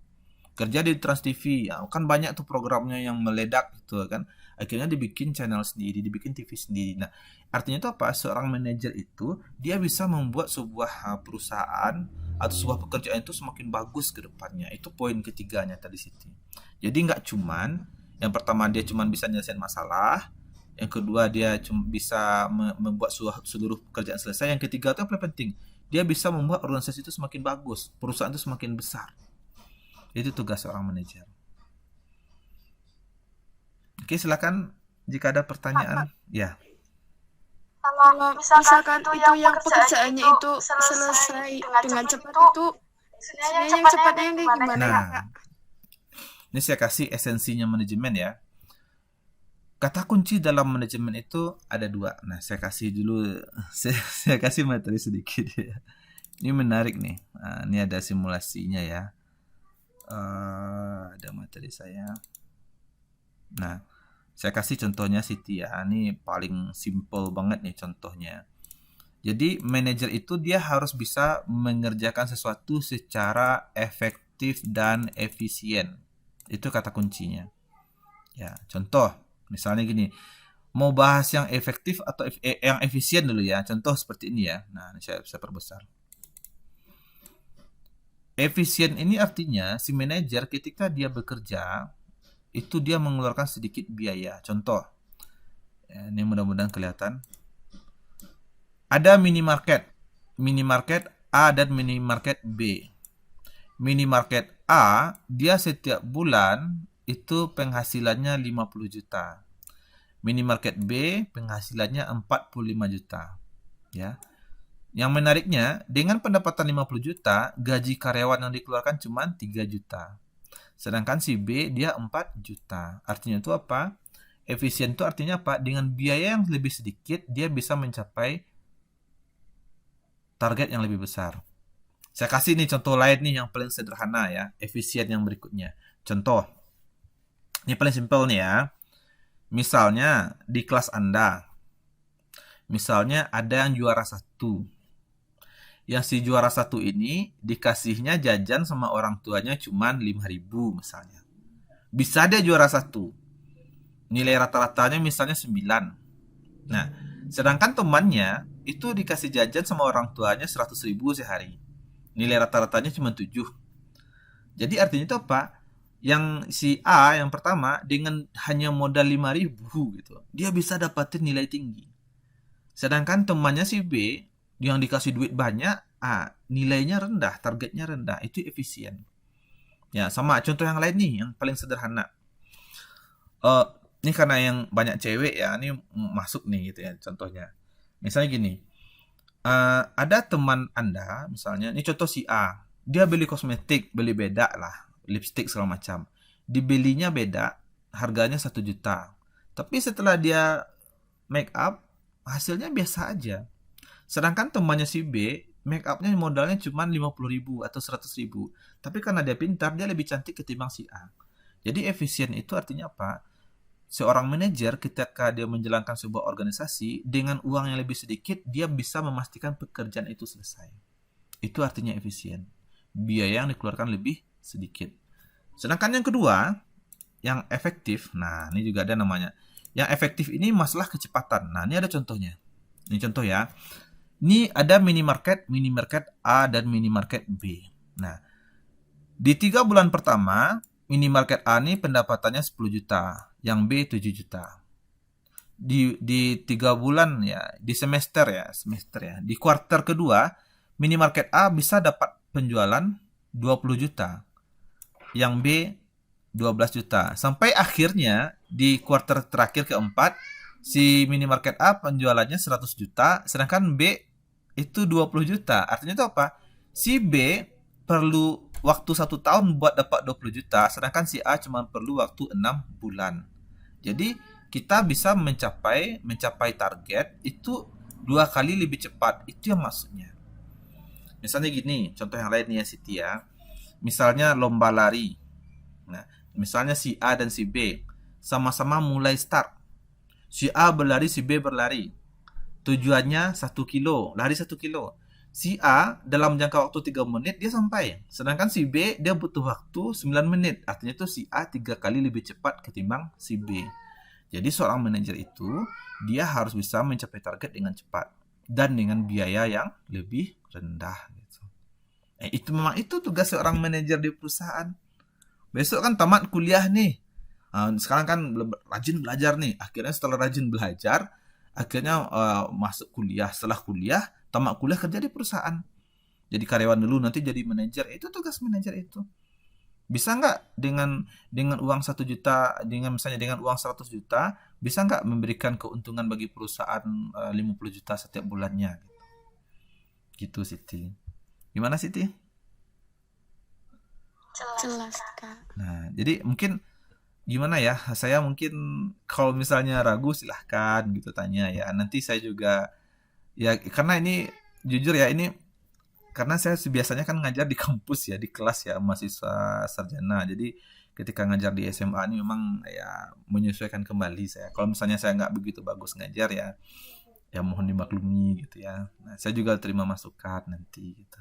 Kerja di Trans TV, ya, kan banyak tuh programnya yang meledak gitu kan. Akhirnya dibikin channel sendiri, dibikin TV sendiri. Nah, artinya itu apa? Seorang manajer itu dia bisa membuat sebuah perusahaan atau sebuah pekerjaan itu semakin bagus ke depannya. Itu poin ketiganya tadi Siti. Jadi nggak cuman yang pertama dia cuman bisa nyelesain masalah, yang kedua dia cuma bisa membuat seluruh pekerjaan selesai, yang ketiga itu yang paling penting, dia bisa membuat organisasi itu semakin bagus, perusahaan itu semakin besar. Itu tugas seorang manajer. Oke, silakan jika ada pertanyaan. Ya. Kalau misalkan itu yang pekerjaannya itu selesai dengan cepat itu, sebenarnya yang cepatnya yang kayak gimana ya Kak? Ini saya kasih esensinya manajemen ya. Kata kunci dalam manajemen itu ada 2. Nah, saya kasih dulu, saya kasih materi sedikit ya. Ini menarik nih. Nah, ini ada simulasinya ya. Ada materi saya. Nah, saya kasih contohnya Siti ya. Ini paling simple banget nih contohnya. Jadi manajer itu dia harus bisa mengerjakan sesuatu secara efektif dan efisien. Itu kata kuncinya. Ya, contoh Misalnya gini, mau bahas yang efektif atau yang efisien dulu ya. Contoh seperti ini ya. Nah, ini saya perbesar. Efisien ini artinya si manajer ketika dia bekerja itu dia mengeluarkan sedikit biaya. Contoh, ya, ini mudah-mudahan kelihatan. Ada minimarket A dan minimarket B. Minimarket A dia setiap bulan itu penghasilannya 50 juta. Minimarket B penghasilannya 45 juta. Ya. Yang menariknya, dengan pendapatan 50 juta, gaji karyawan yang dikeluarkan cuma 3 juta. Sedangkan si B dia 4 juta. Artinya itu apa? Efisien itu artinya apa? Dengan biaya yang lebih sedikit, dia bisa mencapai target yang lebih besar. Saya kasih nih contoh lain nih yang paling sederhana ya, efisien yang berikutnya. Contoh, ini paling simpel nih ya. Misalnya di kelas Anda, misalnya ada yang juara 1. Yang si juara 1 ini dikasihnya jajan sama orang tuanya cuma 5.000 misalnya. Bisa dia juara 1. Nilai rata-ratanya misalnya 9. Nah, sedangkan temannya itu dikasih jajan sama orang tuanya 100.000 sehari. Nilai rata-ratanya cuma 7. Jadi artinya itu apa? Yang si A yang pertama dengan hanya modal 5.000 gitu, dia bisa dapatin nilai tinggi. Sedangkan temannya si B yang dikasih duit banyak, nilainya rendah, targetnya rendah, itu efisien. Ya, sama contoh yang lain nih, yang paling sederhana. Ini karena yang banyak cewek ya, ini masuk nih gitu ya contohnya. Misalnya gini, ada teman Anda, misalnya, ini contoh si A, dia beli kosmetik, beli beda lah, lipstick segala macam. Dibelinya beda, harganya 1 juta. Tapi setelah dia make up, hasilnya biasa aja. Sedangkan temannya si B, make upnya modalnya cuma 50.000 atau 100.000. Tapi karena dia pintar, dia lebih cantik ketimbang si A. Jadi efisien itu artinya apa? Seorang manajer ketika dia menjalankan sebuah organisasi, dengan uang yang lebih sedikit, dia bisa memastikan pekerjaan itu selesai. Itu artinya efisien. Biaya yang dikeluarkan lebih sedikit. Sedangkan yang kedua, yang efektif, nah ini juga ada namanya. Yang efektif ini masalah kecepatan. Nah ini ada contohnya. Ini contoh ya. Ini ada minimarket A dan minimarket B. Nah, di 3 bulan pertama, minimarket A ini pendapatannya 10 juta, yang B 7 juta. Di 3 bulan ya, di semester ya, di kuartal kedua, minimarket A bisa dapat penjualan 20 juta, yang B 12 juta. Sampai akhirnya di kuartal terakhir keempat, si minimarket A penjualannya 100 juta, sedangkan B itu 20 juta. Artinya itu apa? Si B perlu waktu 1 tahun buat dapat 20 juta, sedangkan si A cuma perlu waktu 6 bulan. Jadi kita bisa mencapai target itu 2 kali lebih cepat. Itu yang maksudnya. Misalnya gini, contoh yang lain nih ya Siti ya. Misalnya lomba lari. Nah, misalnya si A dan si B sama-sama mulai start. Si A berlari, si B berlari. Tujuannya 1 kilo, lari 1 kilo. Si A dalam jangka waktu 3 menit dia sampai. Sedangkan si B dia butuh waktu 9 menit. Artinya itu si A 3 kali lebih cepat ketimbang si B. Jadi seorang manajer itu dia harus bisa mencapai target dengan cepat dan dengan biaya yang lebih rendah gitu. Itu memang itu tugas seorang manajer di perusahaan. Besok kan tamat kuliah nih. Sekarang kan rajin belajar nih. Akhirnya setelah rajin belajar, akhirnya masuk kuliah. Setelah kuliah, tamat kuliah kerja di perusahaan. Jadi karyawan dulu, nanti jadi manajer. Itu tugas manajer itu. Bisa nggak dengan uang 1 juta, misalnya dengan uang 100 juta, bisa nggak memberikan keuntungan bagi perusahaan 50 juta setiap bulannya? Gitu Siti. Gimana Siti? Jelas, Kak. Nah, jadi mungkin gimana ya? Saya mungkin kalau misalnya ragu silahkan gitu tanya ya. Nanti saya juga ya karena ini jujur ya ini karena saya biasanya kan ngajar di kampus ya, di kelas ya, mahasiswa sarjana. Jadi ketika ngajar di SMA ini memang ya menyesuaikan kembali saya. Kalau misalnya saya nggak begitu bagus ngajar ya mohon dimaklumi gitu ya. Nah, saya juga terima masukan nanti gitu.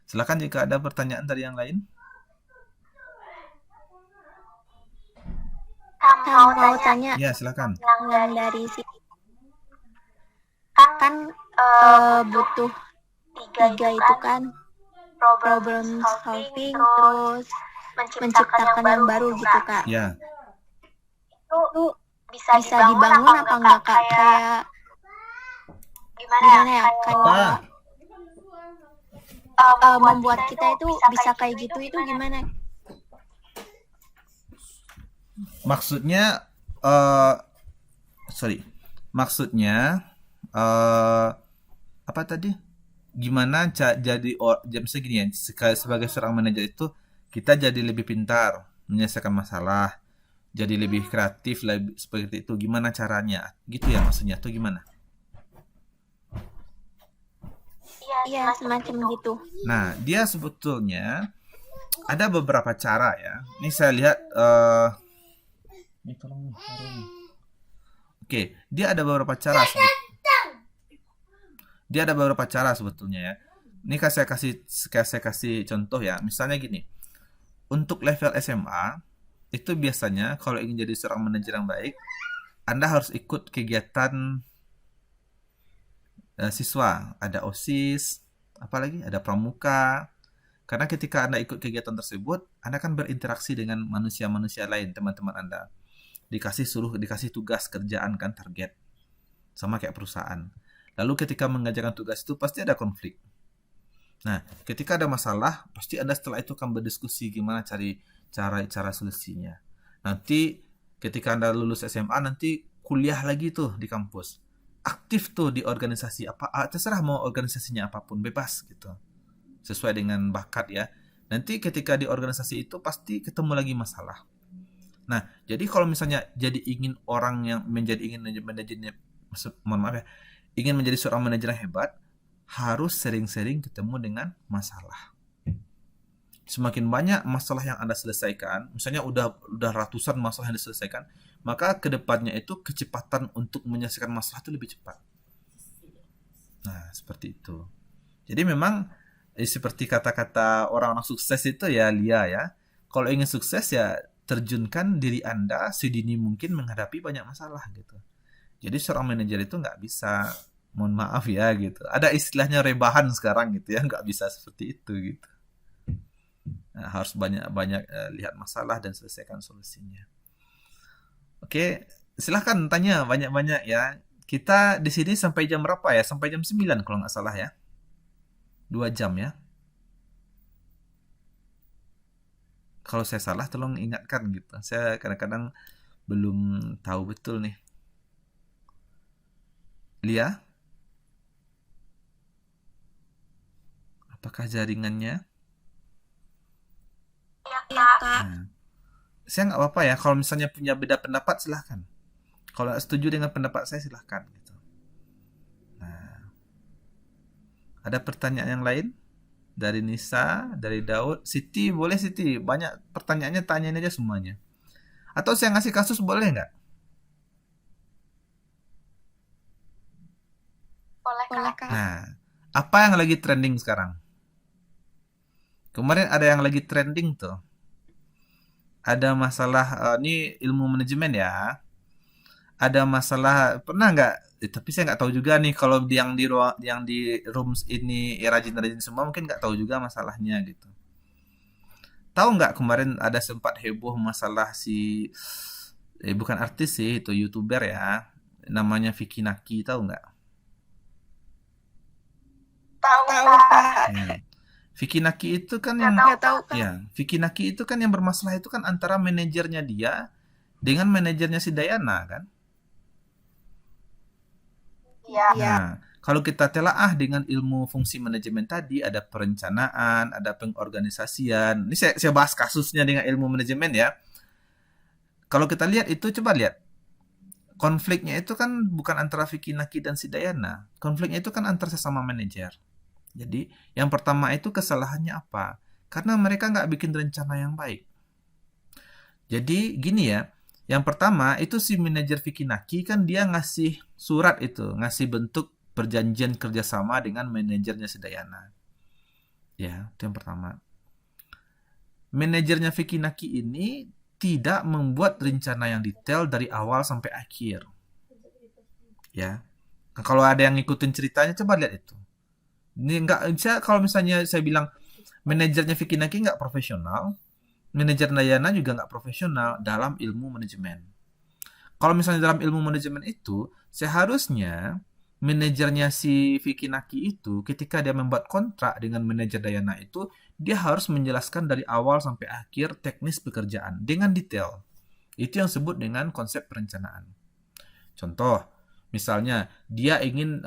Silakan jika ada pertanyaan dari yang lain. mau tanya Ya, silakan. yang dari sini kan butuh tiga itu kan problem solving terus menciptakan yang baru gitu Kak. Ya, Itu bisa dibangun apa enggak Kak? Kayak gimana ya? Kayak membuat kita itu bisa kayak gitu itu gimana? maksudnya maksudnya apa tadi? Gimana misalnya gini ya, sebagai seorang manajer itu kita jadi lebih pintar menyelesaikan masalah, jadi lebih kreatif, lebih seperti itu. Gimana caranya? Gitu ya maksudnya tuh gimana? Iya, semacam gitu. Nah, dia sebetulnya ada beberapa cara ya. Ini saya lihat ini tolong taruh. Oke, dia ada beberapa cara sebetulnya ya. Ini saya kasih contoh ya. Misalnya gini. Untuk level SMA itu biasanya kalau ingin jadi seorang manajer yang baik, Anda harus ikut kegiatan siswa, ada OSIS, apalagi ada pramuka. Karena ketika Anda ikut kegiatan tersebut, Anda akan berinteraksi dengan manusia-manusia lain, teman-teman Anda. Dikasih tugas kerjaan kan, target. Sama kayak perusahaan. Lalu ketika mengerjakan tugas itu pasti ada konflik. Nah, ketika ada masalah, pasti Anda setelah itu akan berdiskusi gimana cari cara solusinya. Nanti ketika Anda lulus SMA, nanti kuliah lagi tuh di kampus. Aktif tuh di organisasi apa, terserah mau organisasinya apapun, bebas gitu. Sesuai dengan bakat ya. Nanti ketika di organisasi itu pasti ketemu lagi masalah. Nah, jadi kalau misalnya ingin menjadi seorang manajer yang hebat, harus sering-sering ketemu dengan masalah. Semakin banyak masalah yang Anda selesaikan, misalnya udah ratusan masalah yang diselesaikan, maka kedepannya itu kecepatan untuk menyelesaikan masalah itu lebih cepat. Nah, seperti itu. Jadi memang seperti kata-kata orang-orang sukses itu ya, Lia ya. Kalau ingin sukses ya terjunkan diri Anda sedini mungkin menghadapi banyak masalah gitu. Jadi seorang manajer itu nggak bisa, mohon maaf ya gitu. Ada istilahnya rebahan sekarang gitu ya, nggak bisa seperti itu gitu. Nah, harus banyak lihat masalah dan selesaikan solusinya. Oke, silahkan tanya banyak-banyak ya. Kita di sini sampai jam berapa ya? Sampai jam 9 kalau nggak salah ya. 2 jam ya. Kalau saya salah tolong ingatkan gitu. Saya kadang-kadang belum tahu betul nih. Lia? Apakah jaringannya? Ya, Kak. Nah, saya nggak apa-apa ya. Kalau misalnya punya beda pendapat silahkan. Kalau nggak setuju dengan pendapat saya silahkan. Gitu. Nah, ada pertanyaan yang lain? Dari Nisa, dari Daud, Siti, boleh Siti. Banyak pertanyaannya, tanyain aja semuanya. Atau saya ngasih kasus boleh nggak? Boleh, Kak. Nah, apa yang lagi trending sekarang? Kemarin ada yang lagi trending tuh. Ada masalah, ini ilmu manajemen ya. Ada masalah, pernah nggak? Tapi saya nggak tahu juga nih kalau yang di rooms ini ya, rajin-rajin semua mungkin nggak tahu juga masalahnya gitu. Tahu nggak kemarin ada sempat heboh masalah bukan artis sih, itu YouTuber ya, namanya Vicky Naki, tahu nggak? Tahu, Kak. Hmm. Vicky Naki itu kan Nggak tahu kan? ya, Vicky Naki itu kan yang bermasalah itu kan antara manajernya dia dengan manajernya si Dayana kan. Iya. Nah, kalau kita telaah dengan ilmu fungsi manajemen tadi, ada perencanaan, ada pengorganisasian. Ini saya bahas kasusnya dengan ilmu manajemen ya. Kalau kita lihat itu, coba lihat. Konfliknya itu kan bukan antara Vicky Naki dan si Dayana. Konfliknya itu kan antara sesama manajer. Jadi, yang pertama itu kesalahannya apa? Karena mereka nggak bikin rencana yang baik. Jadi, gini ya. Yang pertama, itu si manajer Vicky Naki kan dia ngasih surat itu. Ngasih bentuk perjanjian kerjasama dengan manajernya si Dayana. Ya, itu yang pertama. Manajernya Vicky Naki ini tidak membuat rencana yang detail dari awal sampai akhir. Ya. Nah, kalau ada yang ngikutin ceritanya, coba lihat itu. Ini kalau misalnya saya bilang manajernya Vicky Naki nggak profesional, manajer Dayana juga nggak profesional dalam ilmu manajemen. Kalau misalnya dalam ilmu manajemen itu, seharusnya manajernya si Vicky Naki itu ketika dia membuat kontrak dengan manajer Dayana itu, dia harus menjelaskan dari awal sampai akhir teknis pekerjaan dengan detail. Itu yang disebut dengan konsep perencanaan. Contoh, misalnya dia ingin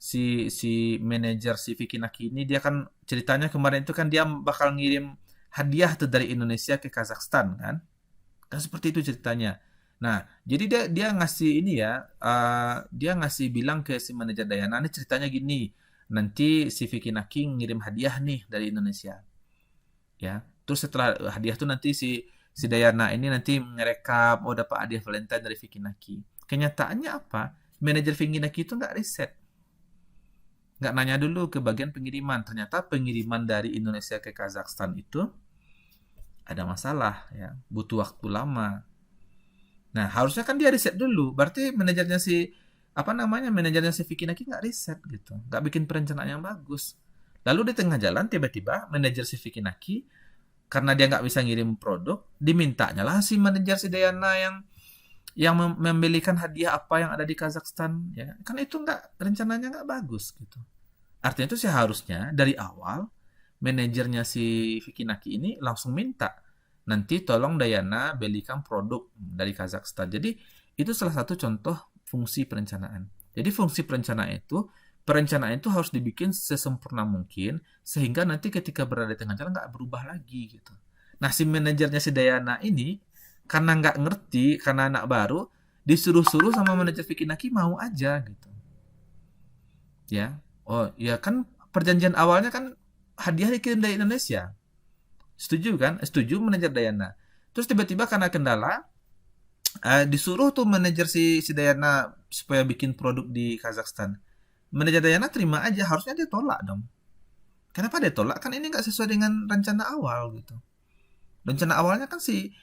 si manajer si Vicky Naki ini, dia kan ceritanya kemarin itu kan dia bakal ngirim hadiah tuh dari Indonesia ke Kazakhstan kan seperti itu ceritanya. Nah, jadi dia ngasih ini ya, dia ngasih bilang ke si manajer Dayana, ini ceritanya gini, nanti si Vicky Naki ngirim hadiah nih dari Indonesia, ya. Terus setelah hadiah tuh nanti si Dayana ini nanti ngerekap, dapat hadiah Valentine dari Vicky Naki. Kenyataannya apa? Manajer Vicky Naki itu nggak riset, nggak nanya dulu ke bagian pengiriman. Ternyata pengiriman dari Indonesia ke Kazakhstan itu ada masalah, ya, butuh waktu lama. Nah, harusnya kan dia riset dulu. Berarti manajernya si Vicky Naki nggak riset gitu, nggak bikin perencanaan yang bagus. Lalu di tengah jalan tiba-tiba manajer si Vicky Naki, karena dia nggak bisa ngirim produk, dimintanya lah si manajer si Dayana yang membelikan hadiah apa yang ada di Kazakhstan, ya kan itu rencananya nggak bagus gitu. Artinya itu seharusnya dari awal manajernya si Vicky Naki ini langsung minta, nanti tolong Dayana belikan produk dari Kazakhstan. Jadi itu salah satu contoh fungsi perencanaan. Jadi fungsi perencanaan itu harus dibikin sesempurna mungkin sehingga nanti ketika berada di tengah jalan nggak berubah lagi gitu. Nah, si manajernya si Dayana ini karena nggak ngerti, karena anak baru, disuruh-suruh sama manajer Vicky Naki mau aja gitu. Ya, ya kan perjanjian awalnya kan hadiah dikirim dari Indonesia. Setuju kan? Setuju manajer Dayana. Terus tiba-tiba karena kendala, disuruh tuh manajer si Dayana supaya bikin produk di Kazakhstan. Manajer Dayana terima aja, harusnya dia tolak dong. Kenapa dia tolak? Kan ini nggak sesuai dengan rencana awal gitu. Rencana awalnya kan si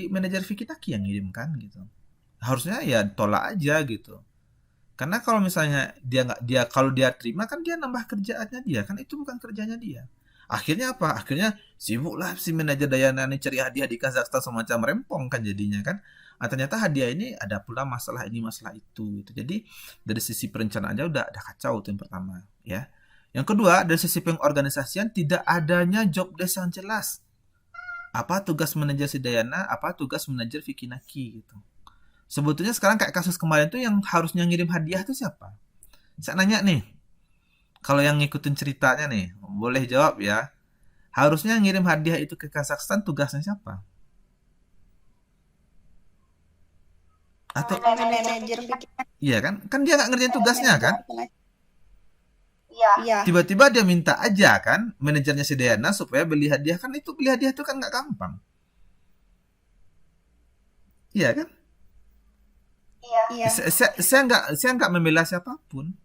manajer Vicky Naki yang ngirimkan gitu. Harusnya ya tolak aja gitu. Karena kalau misalnya kalau dia terima kan dia nambah kerjaannya dia, kan itu bukan kerjanya dia. Akhirnya apa? Akhirnya sibuklah si manajer Dayana ini cari hadiah di Kazakhstan semacam rempong kan jadinya kan. Ternyata hadiah ini ada pula masalah ini masalah itu gitu. Jadi dari sisi perencanaan aja udah kacau itu yang pertama ya. Yang kedua, dari sisi pengorganisasian tidak adanya job desk yang jelas. Apa tugas manajer si Dayana, apa tugas manajer Vicky Naki gitu. Sebetulnya sekarang kayak kasus kemarin tuh yang harusnya ngirim hadiah tuh siapa? Saya nanya nih, kalau yang ngikutin ceritanya nih, boleh jawab ya. Harusnya ngirim hadiah itu ke Kazakhstan tugasnya siapa? Atau Manajer bikin. iya kan? Kan dia nggak ngerjain tugasnya kan? Iya. Tiba-tiba dia minta aja kan manajernya si Dayana supaya beli hadiah, kan itu beli hadiah itu kan nggak gampang. Iya kan? Iya. Saya nggak membela siapapun.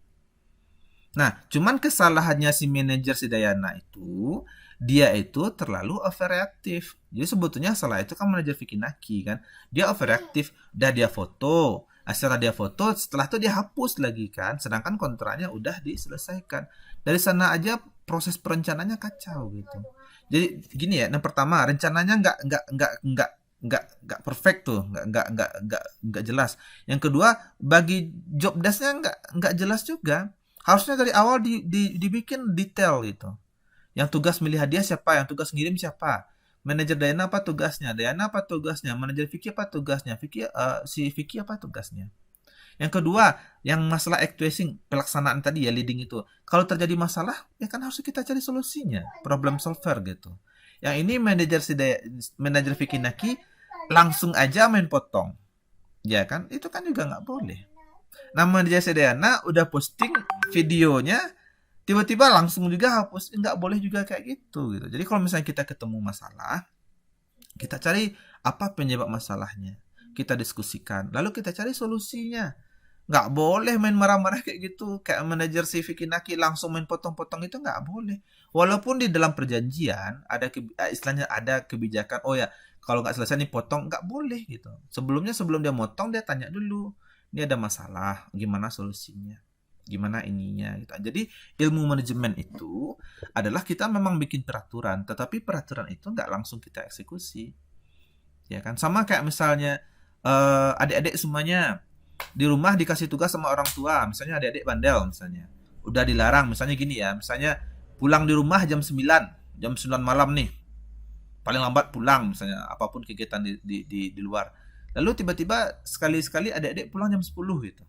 Nah, cuman kesalahannya si manajer si Dayana itu, dia itu terlalu overreaktif. Jadi sebetulnya salah itu kan manajer Vicky Naki kan. Dia overreaktif, dia foto. Setelah dia foto, setelah itu dia hapus lagi kan. Sedangkan kontraknya udah diselesaikan. Dari sana aja proses perencanaannya kacau gitu. Jadi gini ya, yang pertama rencananya nggak perfect tuh, nggak jelas. Yang kedua, bagi job desk-nya nggak jelas juga. Harusnya dari awal dibikin detail gitu. Yang tugas milih hadiah siapa, yang tugas ngirim siapa, manajer Dayana apa tugasnya, manajer Vicky apa tugasnya, si Vicky apa tugasnya. Yang kedua, yang masalah actuation, pelaksanaan tadi ya, leading itu. Kalau terjadi masalah, ya kan harus kita cari solusinya, problem solver gitu. Yang ini manajer Vicky Naki langsung aja main potong. Ya kan? Itu kan juga nggak boleh. Nah, manajer Dayana udah posting videonya, tiba-tiba langsung juga hapus. Nggak boleh juga kayak gitu. Jadi kalau misalnya kita ketemu masalah, kita cari apa penyebab masalahnya. Kita diskusikan. Lalu kita cari solusinya. Nggak boleh main marah-marah kayak gitu. Kayak manajer si Vicky Naki langsung main potong-potong itu nggak boleh. Walaupun di dalam perjanjian ada istilahnya ada kebijakan, oh ya kalau nggak selesai nih potong, nggak boleh gitu. Sebelum dia motong dia tanya dulu, ini ada masalah, gimana solusinya, gimana ininya gitu. Jadi ilmu manajemen itu adalah kita memang bikin peraturan, tetapi peraturan itu nggak langsung kita eksekusi, ya kan? Sama kayak misalnya adik-adik semuanya di rumah dikasih tugas sama orang tua, misalnya adik-adik bandel misalnya, udah dilarang, misalnya gini ya, misalnya pulang di rumah jam 9 malam nih, paling lambat pulang misalnya, apapun kegiatan di luar. Lalu tiba-tiba sekali-sekali adik-adik pulang jam 10 gitu.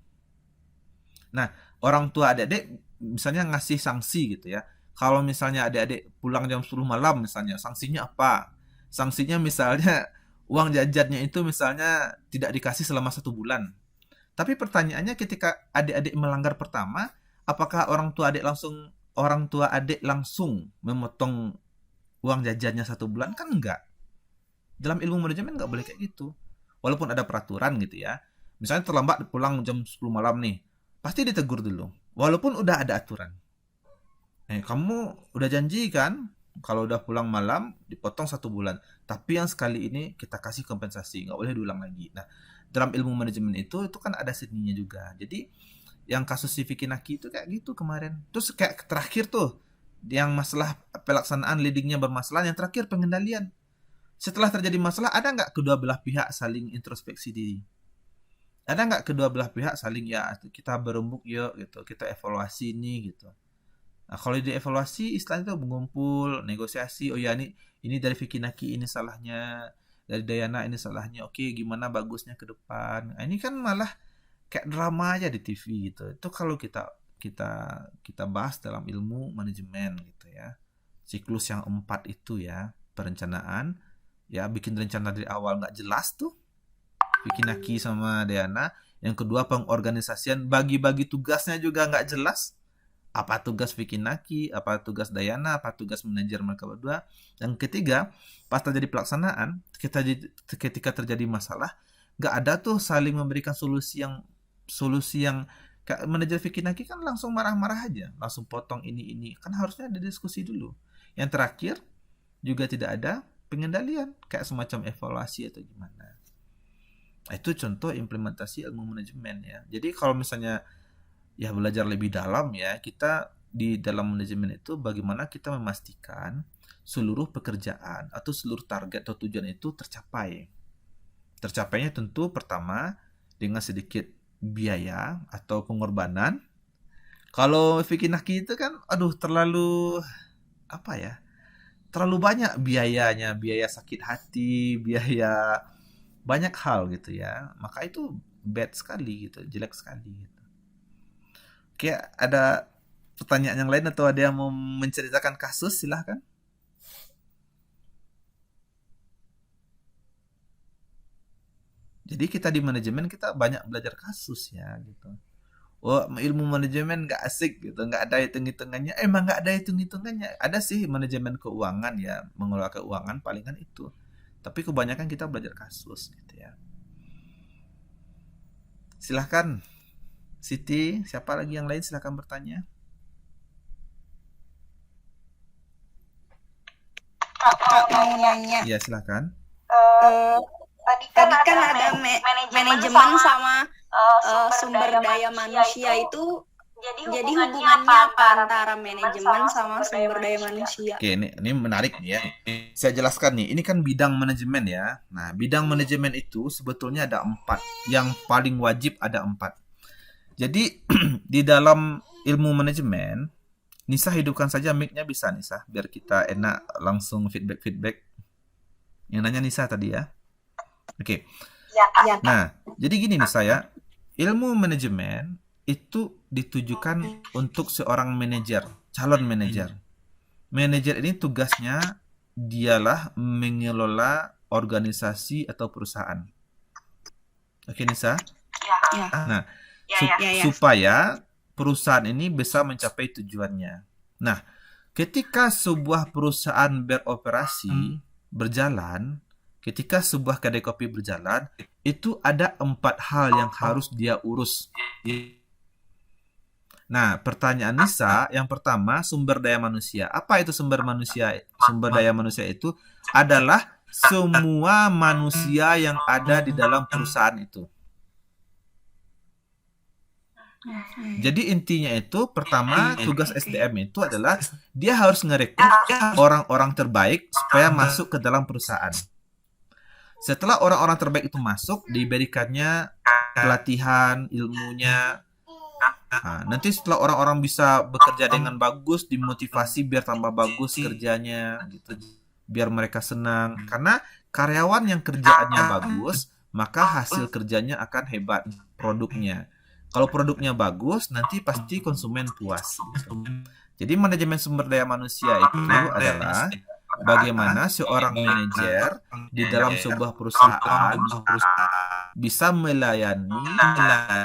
Nah, orang tua adik-adik misalnya ngasih sanksi gitu ya. Kalau misalnya adik-adik pulang jam 10 malam misalnya, sanksinya apa? Sanksinya misalnya uang jajannya itu misalnya tidak dikasih selama 1 bulan. Tapi pertanyaannya ketika adik-adik melanggar pertama, apakah orang tua adik langsung memotong uang jajannya 1 bulan? Kan enggak. Dalam ilmu manajemen enggak boleh kayak gitu. Walaupun ada peraturan gitu ya. Misalnya terlambat pulang jam 10 malam nih, pasti ditegur dulu. Walaupun udah ada aturan. Kamu udah janji kan, kalau udah pulang malam dipotong 1 bulan. Tapi yang sekali ini kita kasih kompensasi, nggak boleh diulang lagi. Nah, dalam ilmu manajemen itu kan ada seninya juga. Jadi yang kasus si Vicky Naki itu kayak gitu kemarin. Terus kayak terakhir tuh, yang masalah pelaksanaan leadingnya bermasalah, yang terakhir pengendalian. Setelah terjadi masalah, ada nggak kedua belah pihak saling introspeksi diri? Ada nggak kedua belah pihak saling ya kita berembuk yuk gitu, kita evaluasi ini gitu. Nah, kalau dievaluasi istilahnya itu mengumpul, negosiasi. Oh ya ini dari Vicky Naki ini salahnya, dari Dayana ini salahnya. Oke, gimana bagusnya ke depan. Nah, ini kan malah kayak drama aja di TV gitu. Itu kalau kita bahas dalam ilmu manajemen gitu ya. Siklus yang 4 itu ya, perencanaan, ya bikin rencana dari awal nggak jelas tuh. Vicky Naki sama Dayana. Yang kedua pengorganisasian, bagi-bagi tugasnya juga nggak jelas. Apa tugas Vicky Naki, apa tugas Dayana, apa tugas manajer mereka berdua. Yang ketiga, pas terjadi pelaksanaan, ketika terjadi masalah, nggak ada tuh saling memberikan solusi yang manajer Vicky Naki kan langsung marah-marah aja, langsung potong ini. Kan harusnya ada diskusi dulu. Yang terakhir, juga tidak ada pengendalian, kayak semacam evaluasi atau gimana. Nah, itu contoh implementasi ilmu manajemen ya. Jadi kalau misalnya ya belajar lebih dalam ya, kita di dalam manajemen itu bagaimana kita memastikan seluruh pekerjaan atau seluruh target atau tujuan itu tercapai. Tercapainya tentu pertama dengan sedikit biaya atau pengorbanan. Kalau Vicky Naki itu kan terlalu terlalu banyak biayanya, biaya sakit hati, biaya banyak hal gitu ya. Maka itu bad sekali gitu, jelek sekali gitu. Oke, ada pertanyaan yang lain atau ada yang mau menceritakan kasus? Silahkan. Jadi kita di manajemen kita banyak belajar kasus ya gitu. Oh, ilmu manajemen nggak asik gitu, nggak ada hitung-hitungannya. Emang nggak ada hitung-hitungannya. Ada sih manajemen keuangan ya, mengelola keuangan palingan itu. Tapi kebanyakan kita belajar kasus gitu ya. Silahkan. Siti, siapa lagi yang lain? Silakan bertanya. Kak mau nanya. Ya, silakan. Tadi kan ada manajemen sama sumber daya manusia itu. Jadi hubungannya apa antara manajemen sama sumber daya manusia? Oke, ini menarik nih ya. Saya jelaskan nih, ini kan bidang manajemen ya. Nah, bidang manajemen itu sebetulnya ada 4. Yang paling wajib ada 4. Jadi di dalam ilmu manajemen, Nisa hidupkan saja mic-nya bisa Nisa, biar kita enak langsung feedback. Yang nanya Nisa tadi ya. Oke. Ya. Nah, jadi gini Nisa ya, ilmu manajemen itu ditujukan untuk seorang manajer, calon manajer. Manajer ini tugasnya dialah mengelola organisasi atau perusahaan. Oke Nisa? Ya. Nah, supaya perusahaan ini bisa mencapai tujuannya. Nah, ketika sebuah perusahaan beroperasi, berjalan, ketika sebuah kedai kopi berjalan, itu ada 4 hal yang harus dia urus. Nah, pertanyaan Nisa, yang pertama, sumber daya manusia. Apa itu sumber manusia? Sumber daya manusia itu adalah semua manusia yang ada di dalam perusahaan itu. Jadi intinya itu, pertama, tugas SDM itu adalah dia harus ngerekrut orang-orang terbaik supaya masuk ke dalam perusahaan. Setelah orang-orang terbaik itu masuk, diberikannya pelatihan, ilmunya. Nah, nanti setelah orang-orang bisa bekerja dengan bagus, dimotivasi biar tambah bagus kerjanya, gitu. Biar mereka senang. Karena karyawan yang kerjaannya bagus, maka hasil kerjanya akan hebat, produknya. Kalau produknya bagus, nanti pasti konsumen puas. Gitu. Jadi manajemen sumber daya manusia itu adalah bagaimana seorang manajer di dalam sebuah perusahaan bisa melayani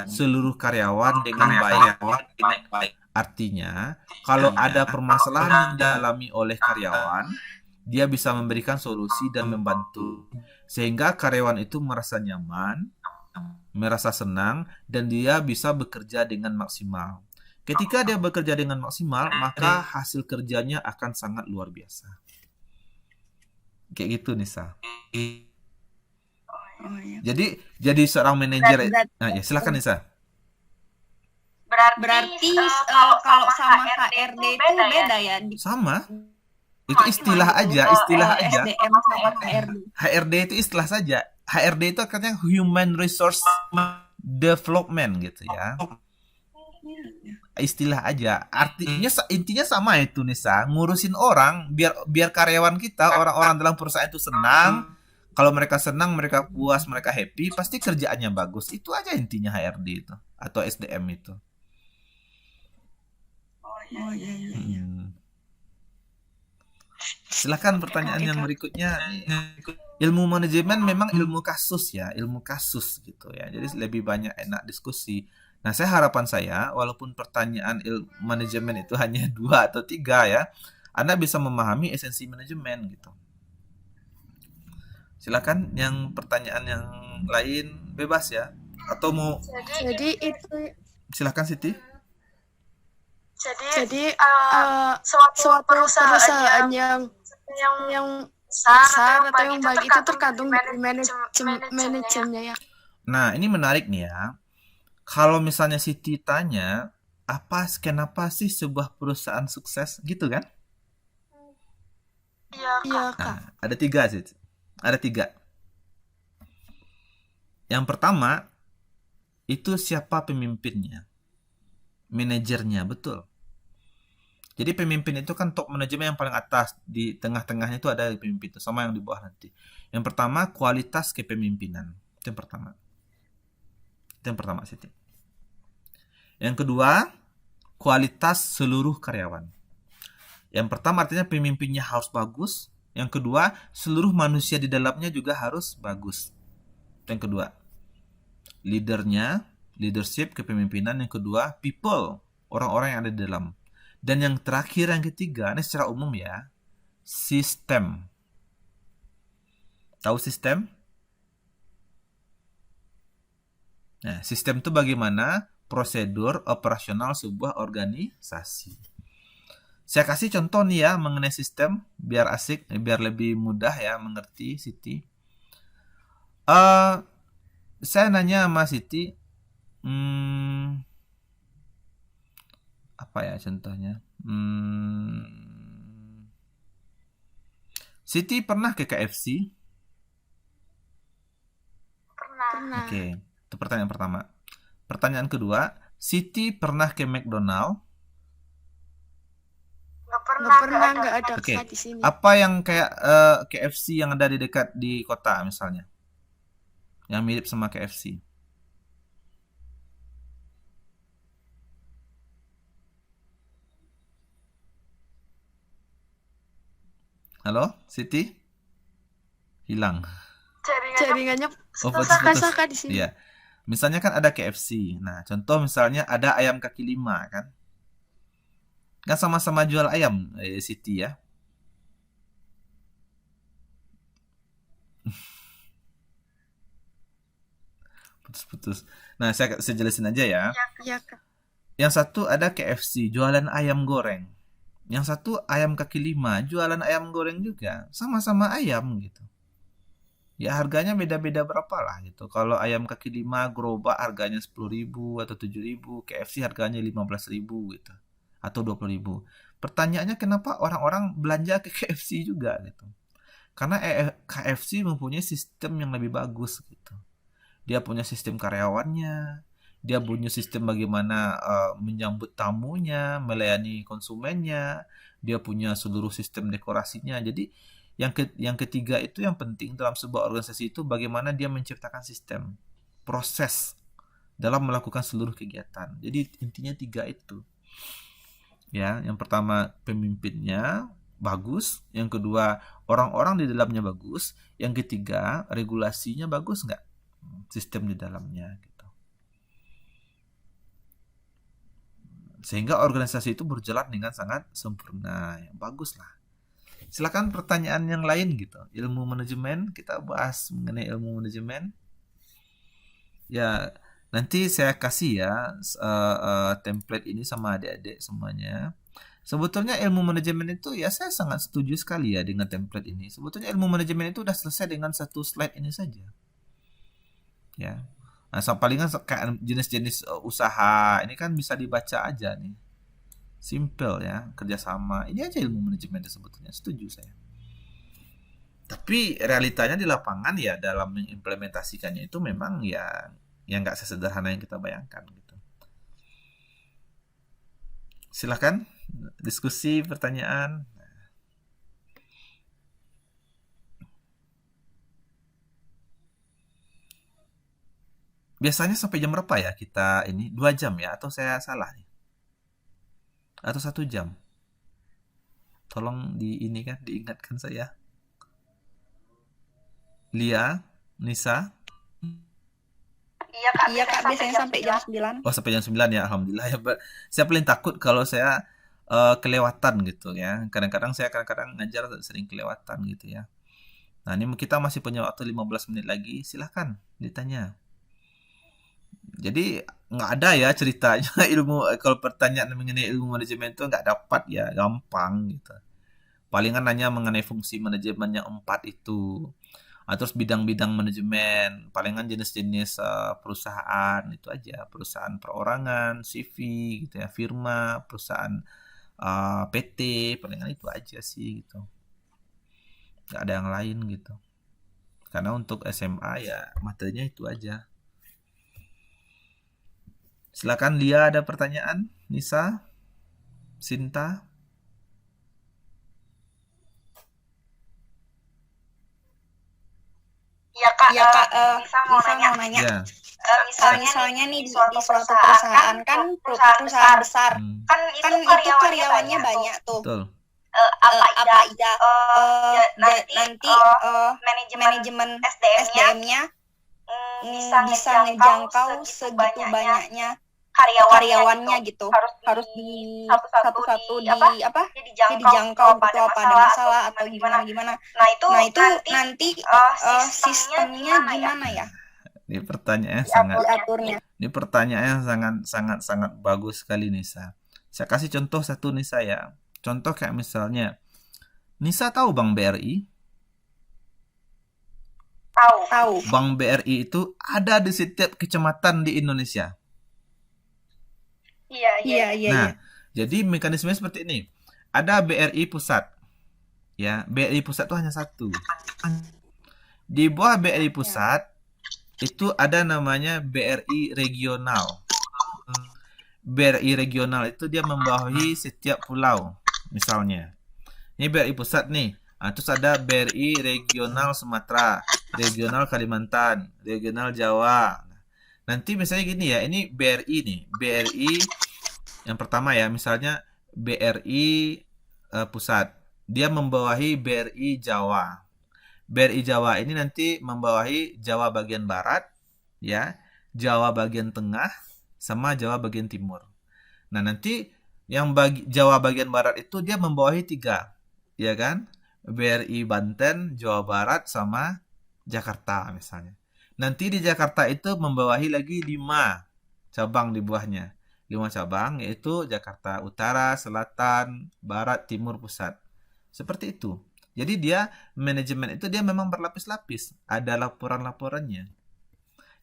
seluruh karyawan dengan baik. Artinya, kalau ada permasalahan yang dialami oleh karyawan, dia bisa memberikan solusi dan membantu. Sehingga karyawan itu merasa nyaman, merasa senang, dan dia bisa bekerja dengan maksimal. Ketika dia bekerja dengan maksimal, maka hasil kerjanya akan sangat luar biasa. Kayak gitu, Nisa. Jadi seorang manajer. Nah, ya silakan Nisa. Berarti kalau sama HRD itu beda ya? Sama. Itu istilah aja. SDM sama HRD. HRD itu istilah saja. HRD itu katanya Human Resource Development gitu ya. Istilah aja. Artinya intinya sama itu, Nisa. Ngurusin orang biar karyawan kita, orang-orang dalam perusahaan itu senang. Kalau mereka senang, mereka puas, mereka happy, pasti kerjaannya bagus. Itu aja intinya HRD itu atau SDM itu. Silakan pertanyaan yang berikutnya. Ilmu manajemen memang ilmu kasus ya, ilmu kasus gitu ya. Jadi lebih banyak enak diskusi. Nah, harapan saya, walaupun pertanyaan ilmu manajemen itu hanya 2 atau 3 ya, Anda bisa memahami esensi manajemen gitu. Silakan yang pertanyaan yang lain bebas ya. Atau mau? Jadi itu. Silakan Siti. Jadi suatu perusahaan yang besar atau yang baik itu tergantung dari manajemennya ya. Nah, ini menarik nih ya. Kalau misalnya Siti tanya, kenapa sih sebuah perusahaan sukses gitu kan? Iya, Kak. Nah, ada 3 sih. Ada 3. Yang pertama, itu siapa pemimpinnya? Manajernya, betul. Jadi pemimpin itu kan top manajemen yang paling atas, di tengah-tengahnya itu ada pemimpin itu, sama yang di bawah nanti. Yang pertama, kualitas kepemimpinan. Itu yang pertama. Itu yang pertama, Siti. Yang kedua, kualitas seluruh karyawan. Yang pertama artinya pemimpinnya harus bagus. Yang kedua, seluruh manusia di dalamnya juga harus bagus. Itu yang kedua. Leadernya, leadership, kepemimpinan. Yang kedua, people, orang-orang yang ada di dalam. Dan yang terakhir, yang ketiga, ini secara umum ya, sistem. Tahu sistem? Nah, sistem itu bagaimana prosedur operasional sebuah organisasi. Saya kasih contoh nih ya mengenai sistem, biar asik, biar lebih mudah ya mengerti Siti. Saya nanya sama Siti, apa ya contohnya? Siti pernah ke KFC? Pernah. Oke, itu pertanyaan pertama. Pertanyaan kedua, Siti pernah ke McDonald? Nggak ada Oke. Kak di sini. Apa yang kayak KFC yang ada di dekat di kota misalnya? Yang mirip sama KFC. Halo, Siti? Hilang. Jaringannya Oh, putus-putus. Kak di sini. Iya. Misalnya kan ada KFC. Nah, contoh misalnya ada ayam kaki 5 kan? Kan sama-sama jual ayam, Siti ya. putus. Nah, saya jelasin aja ya. Iya, Kak. Yang satu ada KFC, jualan ayam goreng. Yang satu ayam kaki lima, jualan ayam goreng juga. Sama-sama ayam gitu. Ya harganya beda-beda berapa lah gitu. Kalau ayam kaki lima gerobak harganya 10.000 atau 7.000, KFC harganya 15.000 gitu. Atau 20.000. Pertanyaannya kenapa orang-orang belanja ke KFC juga gitu. Karena KFC mempunyai sistem yang lebih bagus gitu. Dia punya sistem karyawannya, dia punya sistem bagaimana menyambut tamunya, melayani konsumennya, dia punya seluruh sistem dekorasinya. Jadi yang ketiga itu yang penting dalam sebuah organisasi itu bagaimana dia menciptakan sistem, proses dalam melakukan seluruh kegiatan. Jadi intinya 3 itu. Ya, yang pertama pemimpinnya bagus, yang kedua orang-orang di dalamnya bagus, yang ketiga regulasinya bagus nggak, sistem di dalamnya gitu. Sehingga organisasi itu berjalan dengan sangat sempurna, yang bagus lah. Silakan pertanyaan yang lain gitu. Ilmu manajemen, kita bahas mengenai ilmu manajemen. Ya, nanti saya kasih ya template ini sama adik-adik semuanya. Sebetulnya ilmu manajemen itu ya saya sangat setuju sekali ya dengan template ini. Sebetulnya ilmu manajemen itu udah selesai dengan satu slide ini saja. Ya. Nah, palingan kayak jenis-jenis usaha ini kan bisa dibaca aja nih. Simple ya, kerjasama. Ini aja ilmu manajemen sebetulnya, setuju saya. Tapi realitanya di lapangan ya dalam mengimplementasikannya itu memang ya yang nggak sesederhana yang kita bayangkan gitu. Silakan diskusi, pertanyaan. Biasanya sampai jam berapa ya kita ini? 2 jam ya? Atau saya salah nih? Atau 1 jam? Tolong diingatkan saya. Lia, Nisa. Iya Kak, biasanya sampai jam 9. Oh, sampai jam 9 ya, alhamdulillah ya. Saya paling takut kalau saya kelewatan gitu ya. Kadang-kadang ngajar sering kelewatan gitu ya. Nah, ini kita masih punya waktu 15 menit lagi. Silahkan ditanya. Jadi nggak ada ya ceritanya kalau pertanyaan mengenai ilmu manajemen itu nggak dapat ya, gampang gitu. Palingan nanya mengenai fungsi manajemen yang 4 itu. Terus bidang-bidang manajemen, palingan jenis-jenis perusahaan itu aja, perusahaan perorangan, CV gitu ya, firma, perusahaan PT, palingan itu aja sih gitu. Nggak ada yang lain gitu. Karena untuk SMA ya materinya itu aja. Silakan Lia, ada pertanyaan? Nisa? Sinta? Iya Kak, Nisa mau nanya. Ya. Misalnya nih di suatu perusahaan kan perusahaan besar, kan itu karyawannya banyak tuh. Betul. Apa Ida nanti manajemen SDM-nya bisa ngejangkau segitu banyaknya karyawannya gitu, harus di satu-satu dijangkau gitu, apa ada masalah atau gimana. Nah itu nanti sistemnya gimana ya? Ini pertanyaannya Diaturnya. Ini pertanyaannya sangat bagus sekali Nisa. Saya kasih contoh satu Nisa ya. Contoh kayak misalnya Nisa tahu Bank BRI? Tahu. Bank BRI itu ada di setiap kecamatan di Indonesia. Iya. Nah, jadi mekanismenya seperti ini. Ada BRI pusat. Ya, BRI pusat itu hanya satu. Di bawah BRI pusat itu ada namanya BRI regional. BRI regional itu dia membawahi setiap pulau. Misalnya, ini BRI pusat nih. Terus ada BRI regional Sumatera, regional Kalimantan, regional Jawa. Nanti misalnya gini ya, ini BRI nih, BRI yang pertama ya, misalnya BRI pusat, dia membawahi BRI Jawa. BRI Jawa ini nanti membawahi Jawa bagian barat, ya, Jawa bagian tengah, sama Jawa bagian timur. Nah nanti yang Jawa bagian barat itu dia membawahi 3, ya kan? BRI Banten, Jawa Barat, sama Jakarta misalnya. Nanti di Jakarta itu membawahi lagi 5 cabang di bawahnya. 5 cabang yaitu Jakarta Utara, Selatan, Barat, Timur, Pusat. Seperti itu. Jadi dia manajemen itu dia memang berlapis-lapis. Ada laporan-laporannya.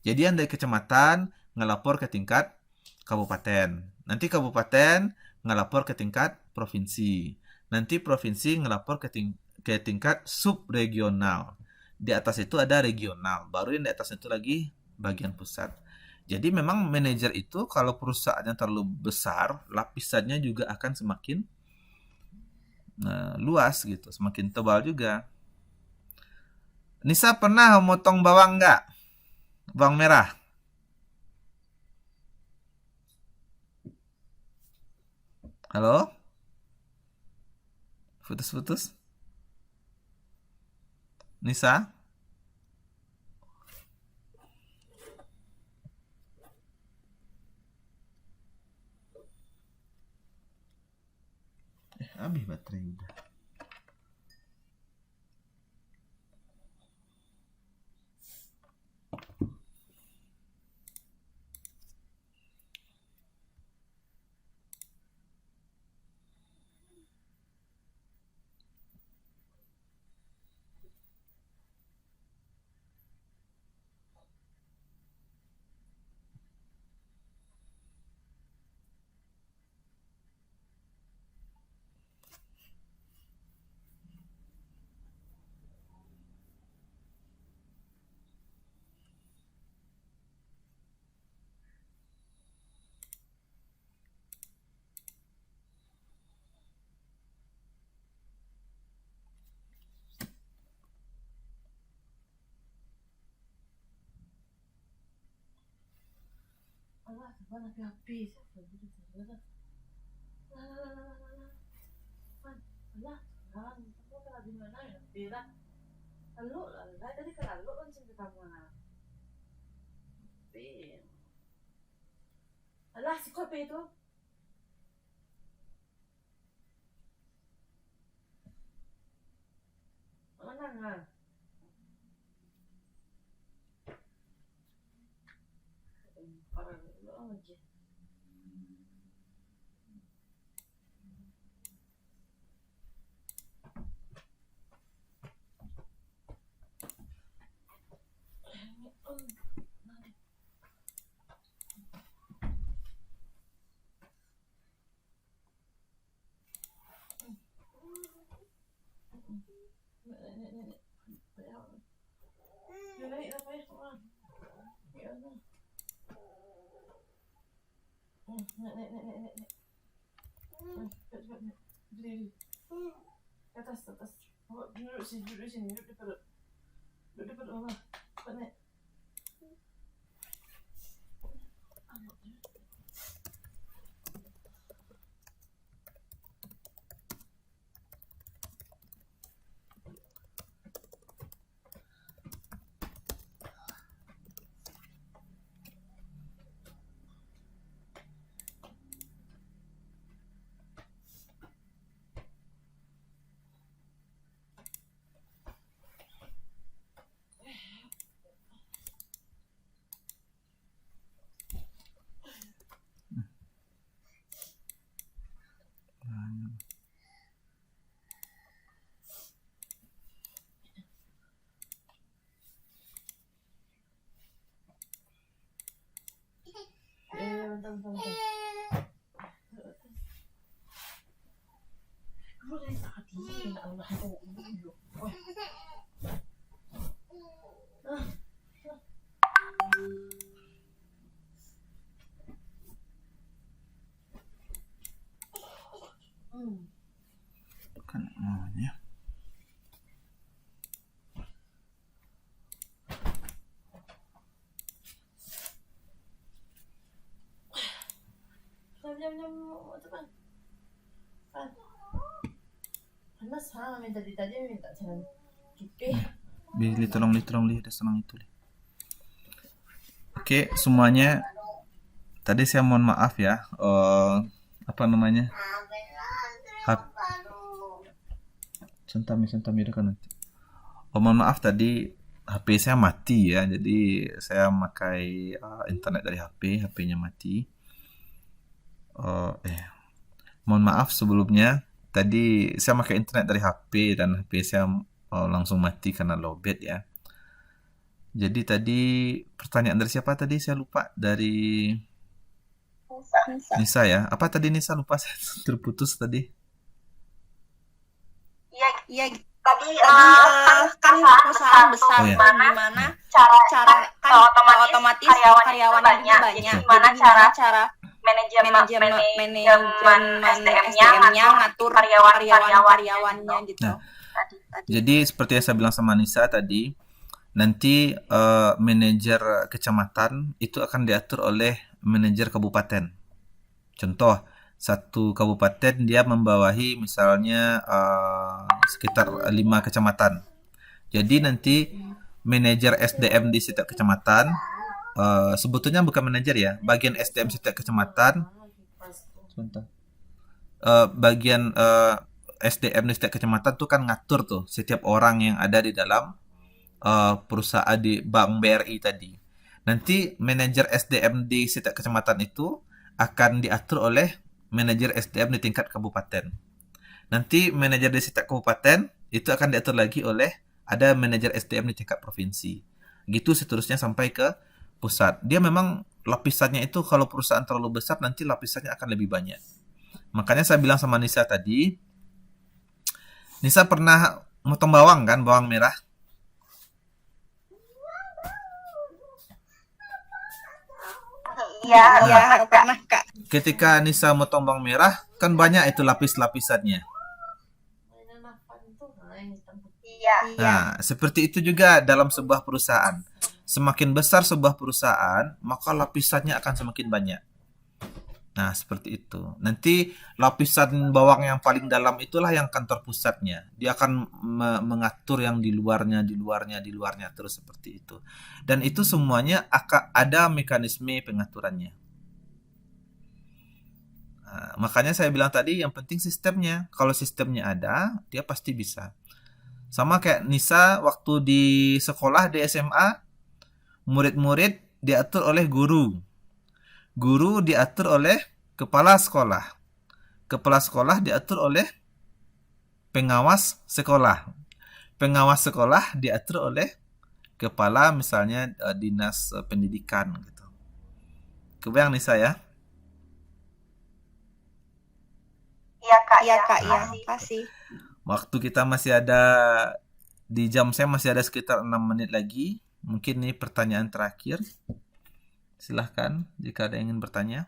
Jadi yang dari kecamatan ngelapor ke tingkat kabupaten. Nanti kabupaten ngelapor ke tingkat provinsi. Nanti provinsi ngelapor ke tingkat subregional. Di atas itu ada regional. Baru yang di atas itu lagi bagian pusat. Jadi memang manajer itu kalau perusahaannya terlalu besar, lapisannya juga akan semakin luas gitu, semakin tebal juga. Nisa pernah memotong bawang nggak? Bawang merah? Halo? Putus-putus? Nisa? Habis baterai udah. Alah, teman habis. Alah, aku kena di mana ya? Beda. Lalu lah, tadi kan lalu kan sih pertama. Alah, si kopi itu. Mana nggak? Parang lo aja. Atas. Duduk sini, duduk depan mama. Nek. Bentar. Kamu dari tadi Allah itu. Kan namanya. Jam teman. Panas minta tadi minta jangan kipe. Bili tolong li ada senang itu li. Oke, semuanya. Tadi saya mohon maaf ya. Apa namanya? Santami udah kan nanti. Mohon maaf tadi HP saya mati ya, jadi saya memakai internet dari HP, HP-nya mati. Mohon maaf sebelumnya, tadi saya pakai internet dari HP dan HP saya langsung mati karena lowbat ya. Jadi tadi pertanyaan dari siapa tadi? Saya lupa. Dari Nisa ya. Apa tadi Nisa? Lupa saya terputus tadi. Iya, tadi kan perusahaan besar, Oh, iya. gimana cara kan otomatis karyawannya juga banyak. Gimana cara manajemen SDM-nya ngatur karyawannya gitu. Nah, Jadi seperti yang saya bilang sama Nisa tadi, nanti manajer kecamatan itu akan diatur oleh manajer kabupaten. Contoh, satu kabupaten dia membawahi misalnya sekitar 5 kecamatan. Jadi nanti manajer SDM di setiap kecamatan, sebetulnya bukan manajer ya, bagian SDM setiap kecamatan, sebentar. Bagian SDM di setiap kecamatan tuh kan ngatur tuh setiap orang yang ada di dalam perusahaan di Bank BRI tadi. Nanti manajer SDM di setiap kecamatan itu akan diatur oleh manajer SDM di tingkat kabupaten. Nanti manajer di setiap kabupaten itu akan diatur lagi oleh ada manajer SDM di tingkat provinsi. Gitu seterusnya sampai ke pusat. Dia memang lapisannya itu kalau perusahaan terlalu besar nanti lapisannya akan lebih banyak. Makanya saya bilang sama Nisa tadi, Nisa pernah motong bawang kan, bawang merah? Iya, pernah Kak. Ketika Nisa motong bawang merah, kan banyak itu lapis-lapisannya. Iya. Nah, seperti itu juga dalam sebuah perusahaan. Semakin besar sebuah perusahaan, maka lapisannya akan semakin banyak. Nah, seperti itu. Nanti lapisan bawang yang paling dalam itulah yang kantor pusatnya. Dia akan mengatur yang di luarnya, terus seperti itu. Dan itu semuanya akan ada mekanisme pengaturannya. Nah, makanya saya bilang tadi yang penting sistemnya. Kalau sistemnya ada, dia pasti bisa. Sama kayak Nisa waktu di sekolah di SMA, murid-murid diatur oleh guru. Guru diatur oleh kepala sekolah. Kepala sekolah diatur oleh pengawas sekolah. Pengawas sekolah diatur oleh kepala misalnya dinas pendidikan gitu. Kebayang Nisa ya? Iya Kak, iya. Kasih. Waktu kita masih ada di jam saya masih ada sekitar 6 menit lagi. Mungkin ini pertanyaan terakhir. Silahkan jika ada yang ingin bertanya.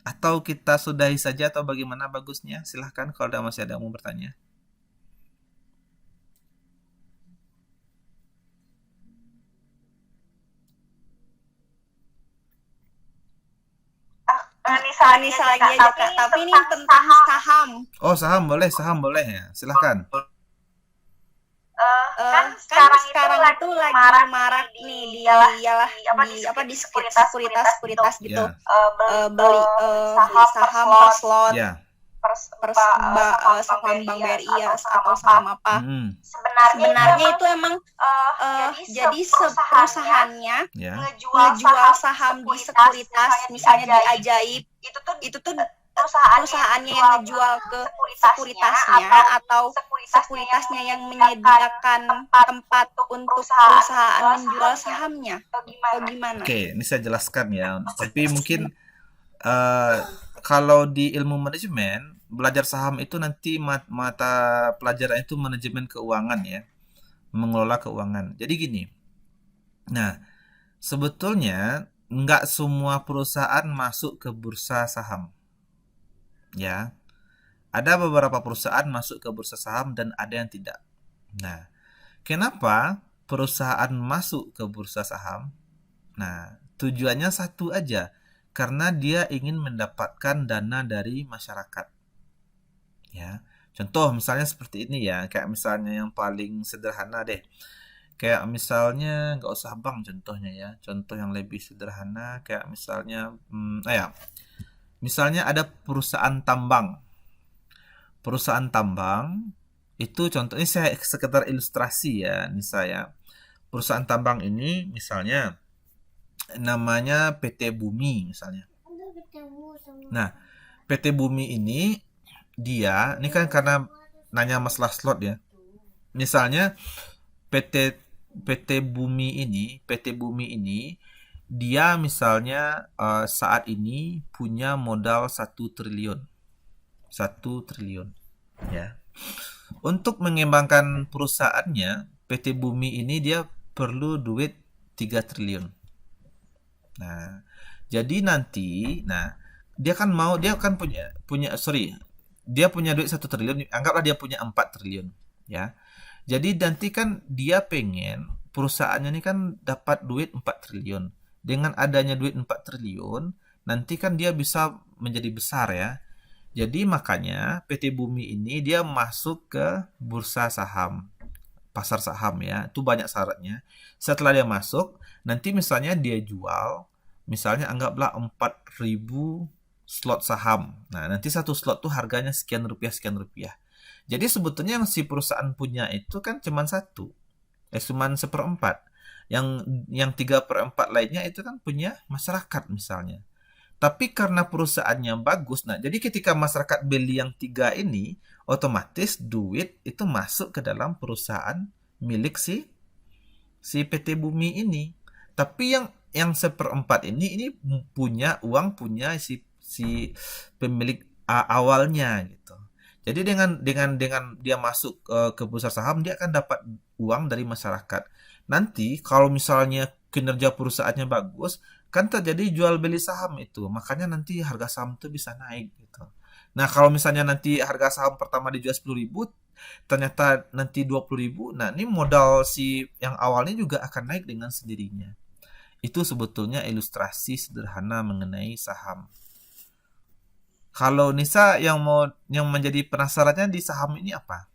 Atau kita sudahi saja atau bagaimana bagusnya? Silahkan kalau masih ada yang mau bertanya. Nisa lagi aja Kak, tapi ini tentang saham. Oh, saham boleh ya. Silahkan. Kan sekarang itu lagi marak nih di sekuritas gitu. Ya. Beli saham per slot, Ya. saham Bank BRI ya, atau saham apa. Sebenarnya itu emang jadi perusahaannya Ya. ngejual saham di sekuritas, misalnya di Ajaib, itu tuh perusahaannya yang ngejual ke sekuritasnya, atau sekuritasnya yang menyediakan tempat untuk perusahaan menjual sahamnya, atau gimana? Oke, ini saya jelaskan ya. Tapi mungkin kalau di ilmu manajemen, belajar saham itu nanti mata pelajaran itu manajemen keuangan ya. Mengelola keuangan. Jadi gini. Nah, sebetulnya nggak semua perusahaan masuk ke bursa saham. Ya. Ada beberapa perusahaan masuk ke bursa saham dan ada yang tidak. Nah, kenapa perusahaan masuk ke bursa saham? Nah, tujuannya satu aja. Karena dia ingin mendapatkan dana dari masyarakat. Ya. Contoh misalnya seperti ini ya, kayak misalnya yang paling sederhana deh. Kayak misalnya nggak usah bank contohnya ya. Contoh yang lebih sederhana kayak misalnya misalnya ada perusahaan tambang. perusahaan tambang itu contohnya saya sekedar ilustrasi ya, Nisa ya. Perusahaan tambang ini misalnya namanya PT Bumi misalnya. Nah, PT Bumi ini ini kan karena nanya masalah slot ya. Misalnya PT Bumi ini dia misalnya saat ini punya modal 1 triliun. 1 triliun ya. Untuk mengembangkan perusahaannya, PT Bumi ini dia perlu duit 3 triliun. Nah, jadi nanti dia punya duit 1 triliun, anggaplah dia punya 4 triliun ya. Jadi nanti kan dia pengen perusahaannya ini kan dapat duit 4 triliun. Dengan adanya duit 4 triliun, nanti kan dia bisa menjadi besar ya. Jadi makanya PT Bumi ini dia masuk ke bursa saham, pasar saham ya. Itu banyak syaratnya. Setelah dia masuk, nanti misalnya dia jual, misalnya anggaplah 4.000 slot saham. Nah, nanti satu slot tuh harganya sekian rupiah. Jadi sebetulnya yang si perusahaan punya itu kan cuma cuman 1/4. Yang 3/4 lainnya itu kan punya masyarakat misalnya. Tapi karena perusahaannya bagus, jadi ketika masyarakat beli yang 3 ini, otomatis duit itu masuk ke dalam perusahaan milik si PT Bumi ini. Tapi yang 1/4 ini punya si pemilik awalnya gitu. Jadi dengan dia masuk ke bursa saham, dia akan dapat uang dari masyarakat. Nanti kalau misalnya kinerja perusahaannya bagus, kan terjadi jual beli saham itu. Makanya nanti harga saham itu bisa naik gitu. Nah, kalau misalnya nanti harga saham pertama dijual 10.000, ternyata nanti 20.000, nah ini modal si yang awalnya juga akan naik dengan sendirinya. Itu sebetulnya ilustrasi sederhana mengenai saham. Kalau Nisa yang menjadi penasarannya di saham ini apa?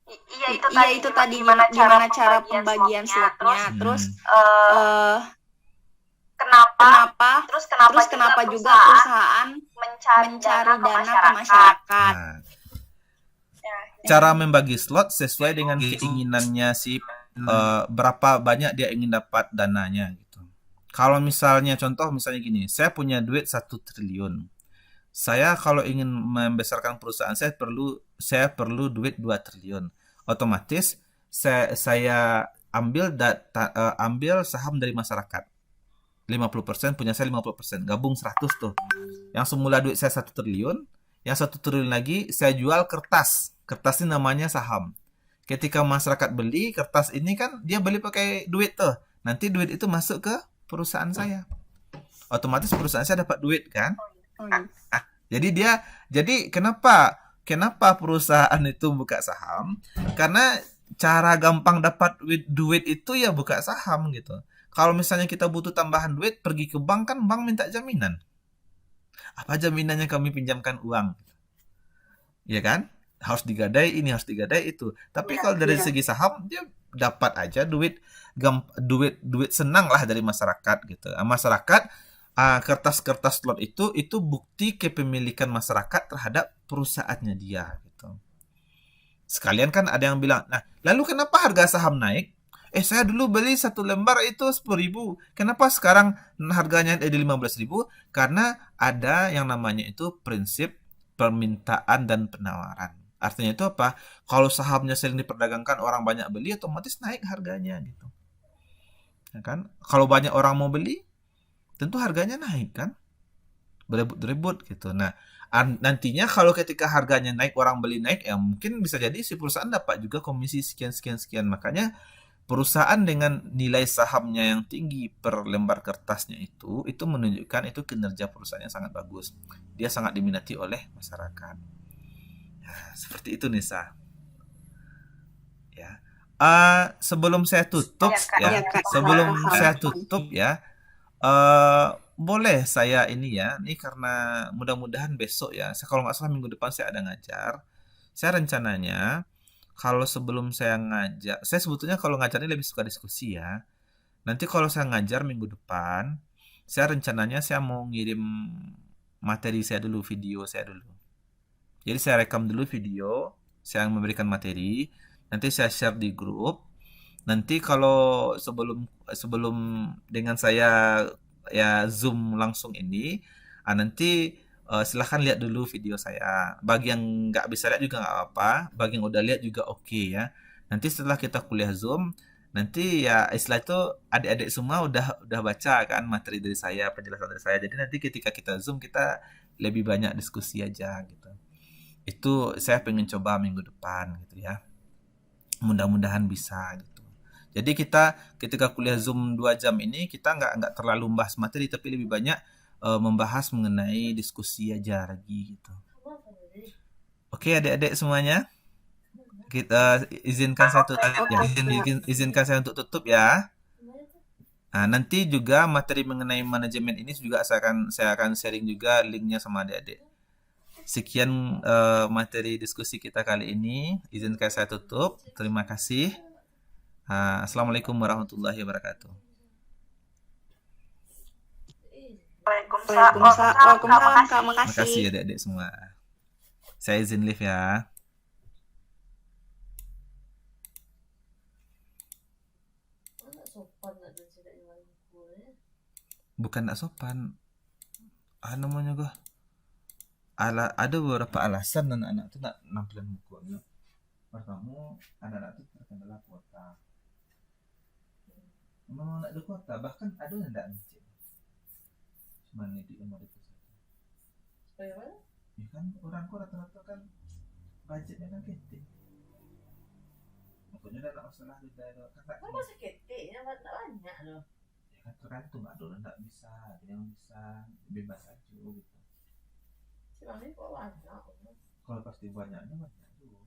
Iya itu tadi gimana cara pembagian slotnya. Terus kenapa juga perusahaan mencari dana ke masyarakat. Nah, cara membagi slot sesuai dengan keinginannya berapa banyak dia ingin dapat dananya gitu. Kalau misalnya gini, saya punya duit 1 triliun. Saya kalau ingin membesarkan perusahaan saya perlu duit 2 triliun. Otomatis saya ambil saham dari masyarakat. 50% punya saya 50%, gabung 100 tuh. Yang semula duit saya 1 triliun, yang 1 triliun lagi saya jual kertas. Kertas ini namanya saham. Ketika masyarakat beli kertas ini kan dia beli pakai duit tuh. Nanti duit itu masuk ke perusahaan saya. Otomatis perusahaan saya dapat duit kan? Jadi kenapa perusahaan itu buka saham? Karena cara gampang dapat duit itu ya buka saham gitu. Kalau misalnya kita butuh tambahan duit, pergi ke bank kan bank minta jaminan. Apa jaminannya kami pinjamkan uang? Ya kan? Harus digadai ini, harus digadai itu. Tapi kalau dari segi saham, dia dapat aja duit senang lah dari masyarakat gitu. Masyarakat kertas-kertas slot itu bukti kepemilikan masyarakat terhadap perusahaannya dia gitu. Sekalian kan ada yang bilang, nah lalu kenapa harga saham naik? Saya dulu beli 1 lembar itu 10.000. Kenapa sekarang harganya ada 15.000? Karena ada yang namanya itu prinsip permintaan dan penawaran. Artinya itu apa? Kalau sahamnya sering diperdagangkan, orang banyak beli, otomatis naik harganya gitu. Ya kan? Kalau banyak orang mau beli, tentu harganya naik kan? Berebut-rebut gitu. Nah, nantinya kalau ketika harganya naik, orang beli naik, ya mungkin bisa jadi si perusahaan dapat juga komisi sekian. Makanya perusahaan dengan nilai sahamnya yang tinggi per lembar kertasnya itu menunjukkan itu kinerja perusahaannya sangat bagus. Dia sangat diminati oleh masyarakat. Ya, seperti itu Nisa. Ya. Sebelum saya tutup boleh saya ini karena mudah-mudahan besok ya. Kalau nggak salah minggu depan saya ada ngajar. Saya rencananya kalau sebelum saya ngajar, saya sebetulnya kalau ngajar ini lebih suka diskusi ya. Nanti kalau saya ngajar minggu depan, saya rencananya saya mau ngirim materi saya dulu, video saya dulu. Jadi saya rekam dulu video, saya memberikan materi, nanti saya share di grup. Nanti kalau sebelum dengan saya ya Zoom langsung ini, nanti silahkan lihat dulu video saya. Bagi yang nggak bisa lihat juga nggak apa-apa, bagi yang udah lihat juga oke ya. Nanti setelah kita kuliah Zoom, nanti ya istilah itu adik-adik semua udah baca kan materi dari saya, penjelasan dari saya. Jadi nanti ketika kita Zoom kita lebih banyak diskusi aja gitu. Itu saya pengen coba minggu depan gitu ya. Mudah-mudahan bisa gitu. Jadi kita ketika kuliah Zoom 2 jam ini kita nggak terlalu membahas materi tapi lebih banyak membahas mengenai diskusi aja lagi gitu. Oke adik-adik semuanya. Kita izinkan saya izinkan saya untuk tutup ya. Nah, nanti juga materi mengenai manajemen ini juga saya akan sharing juga linknya sama adik-adik. Sekian materi diskusi kita kali ini. Izinkan saya tutup. Terima kasih. Assalamualaikum warahmatullahi wabarakatuh. Waalaikumsalam, Kak. Terima Makasih. kasih adik-adik semua. Saya izin live ya. Anak sopan nak dan tidak yang aku ya. Bukan nak sopan. Namanya gua. Ada beberapa alasan anak-anak itu nak nampilan mukanya. Pertama, anak-anak itu terkendala kuota. Memang nak ada kuota, bahkan ada yang tidak ngecek. Cuma di rumah itu saja. Bagaimana? Ya kan orang kok rata-rata kan budgetnya kan kecil. Makanya ada masalah di daerah kan tak. Kau masih ketik ya, banyak loh. Ya kan tergantung ada orang tak bisa, ada yang bisa bebas aja gitu. Si Mami kok banyak. Kalau pasti banyaknya banyak juga.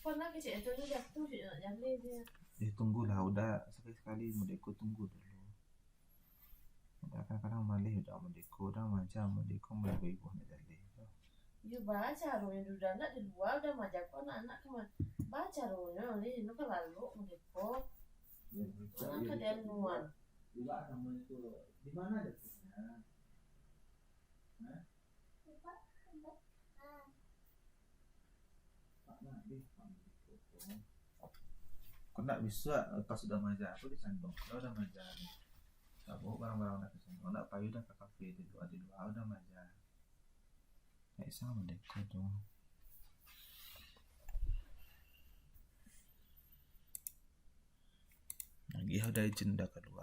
Pernah ke situ tu jatuh sih nak jalan dia. Tunggulah, udah sekali-sekali Merdeka tunggu dulu. Udah kadang-kadang malih udah Merdeka, udah macam Merdeka mulai ibu nak jadi. You baca rohnya sudah nak di luar udah majak kau anak kemana? Baca rohnya ni, lu kan lalu Merdeka. Anak kan dia luar. Juga namanya itu di mana detiknya? Kau nak bisa pas sudah majak aku disandung. Kalau udah majak, tak bawa barang-barang nak kesandung. Nak payu dah ke kafe di luar udah majak. Kayak sama deh kau tu. Lagi ada izin dah keluar.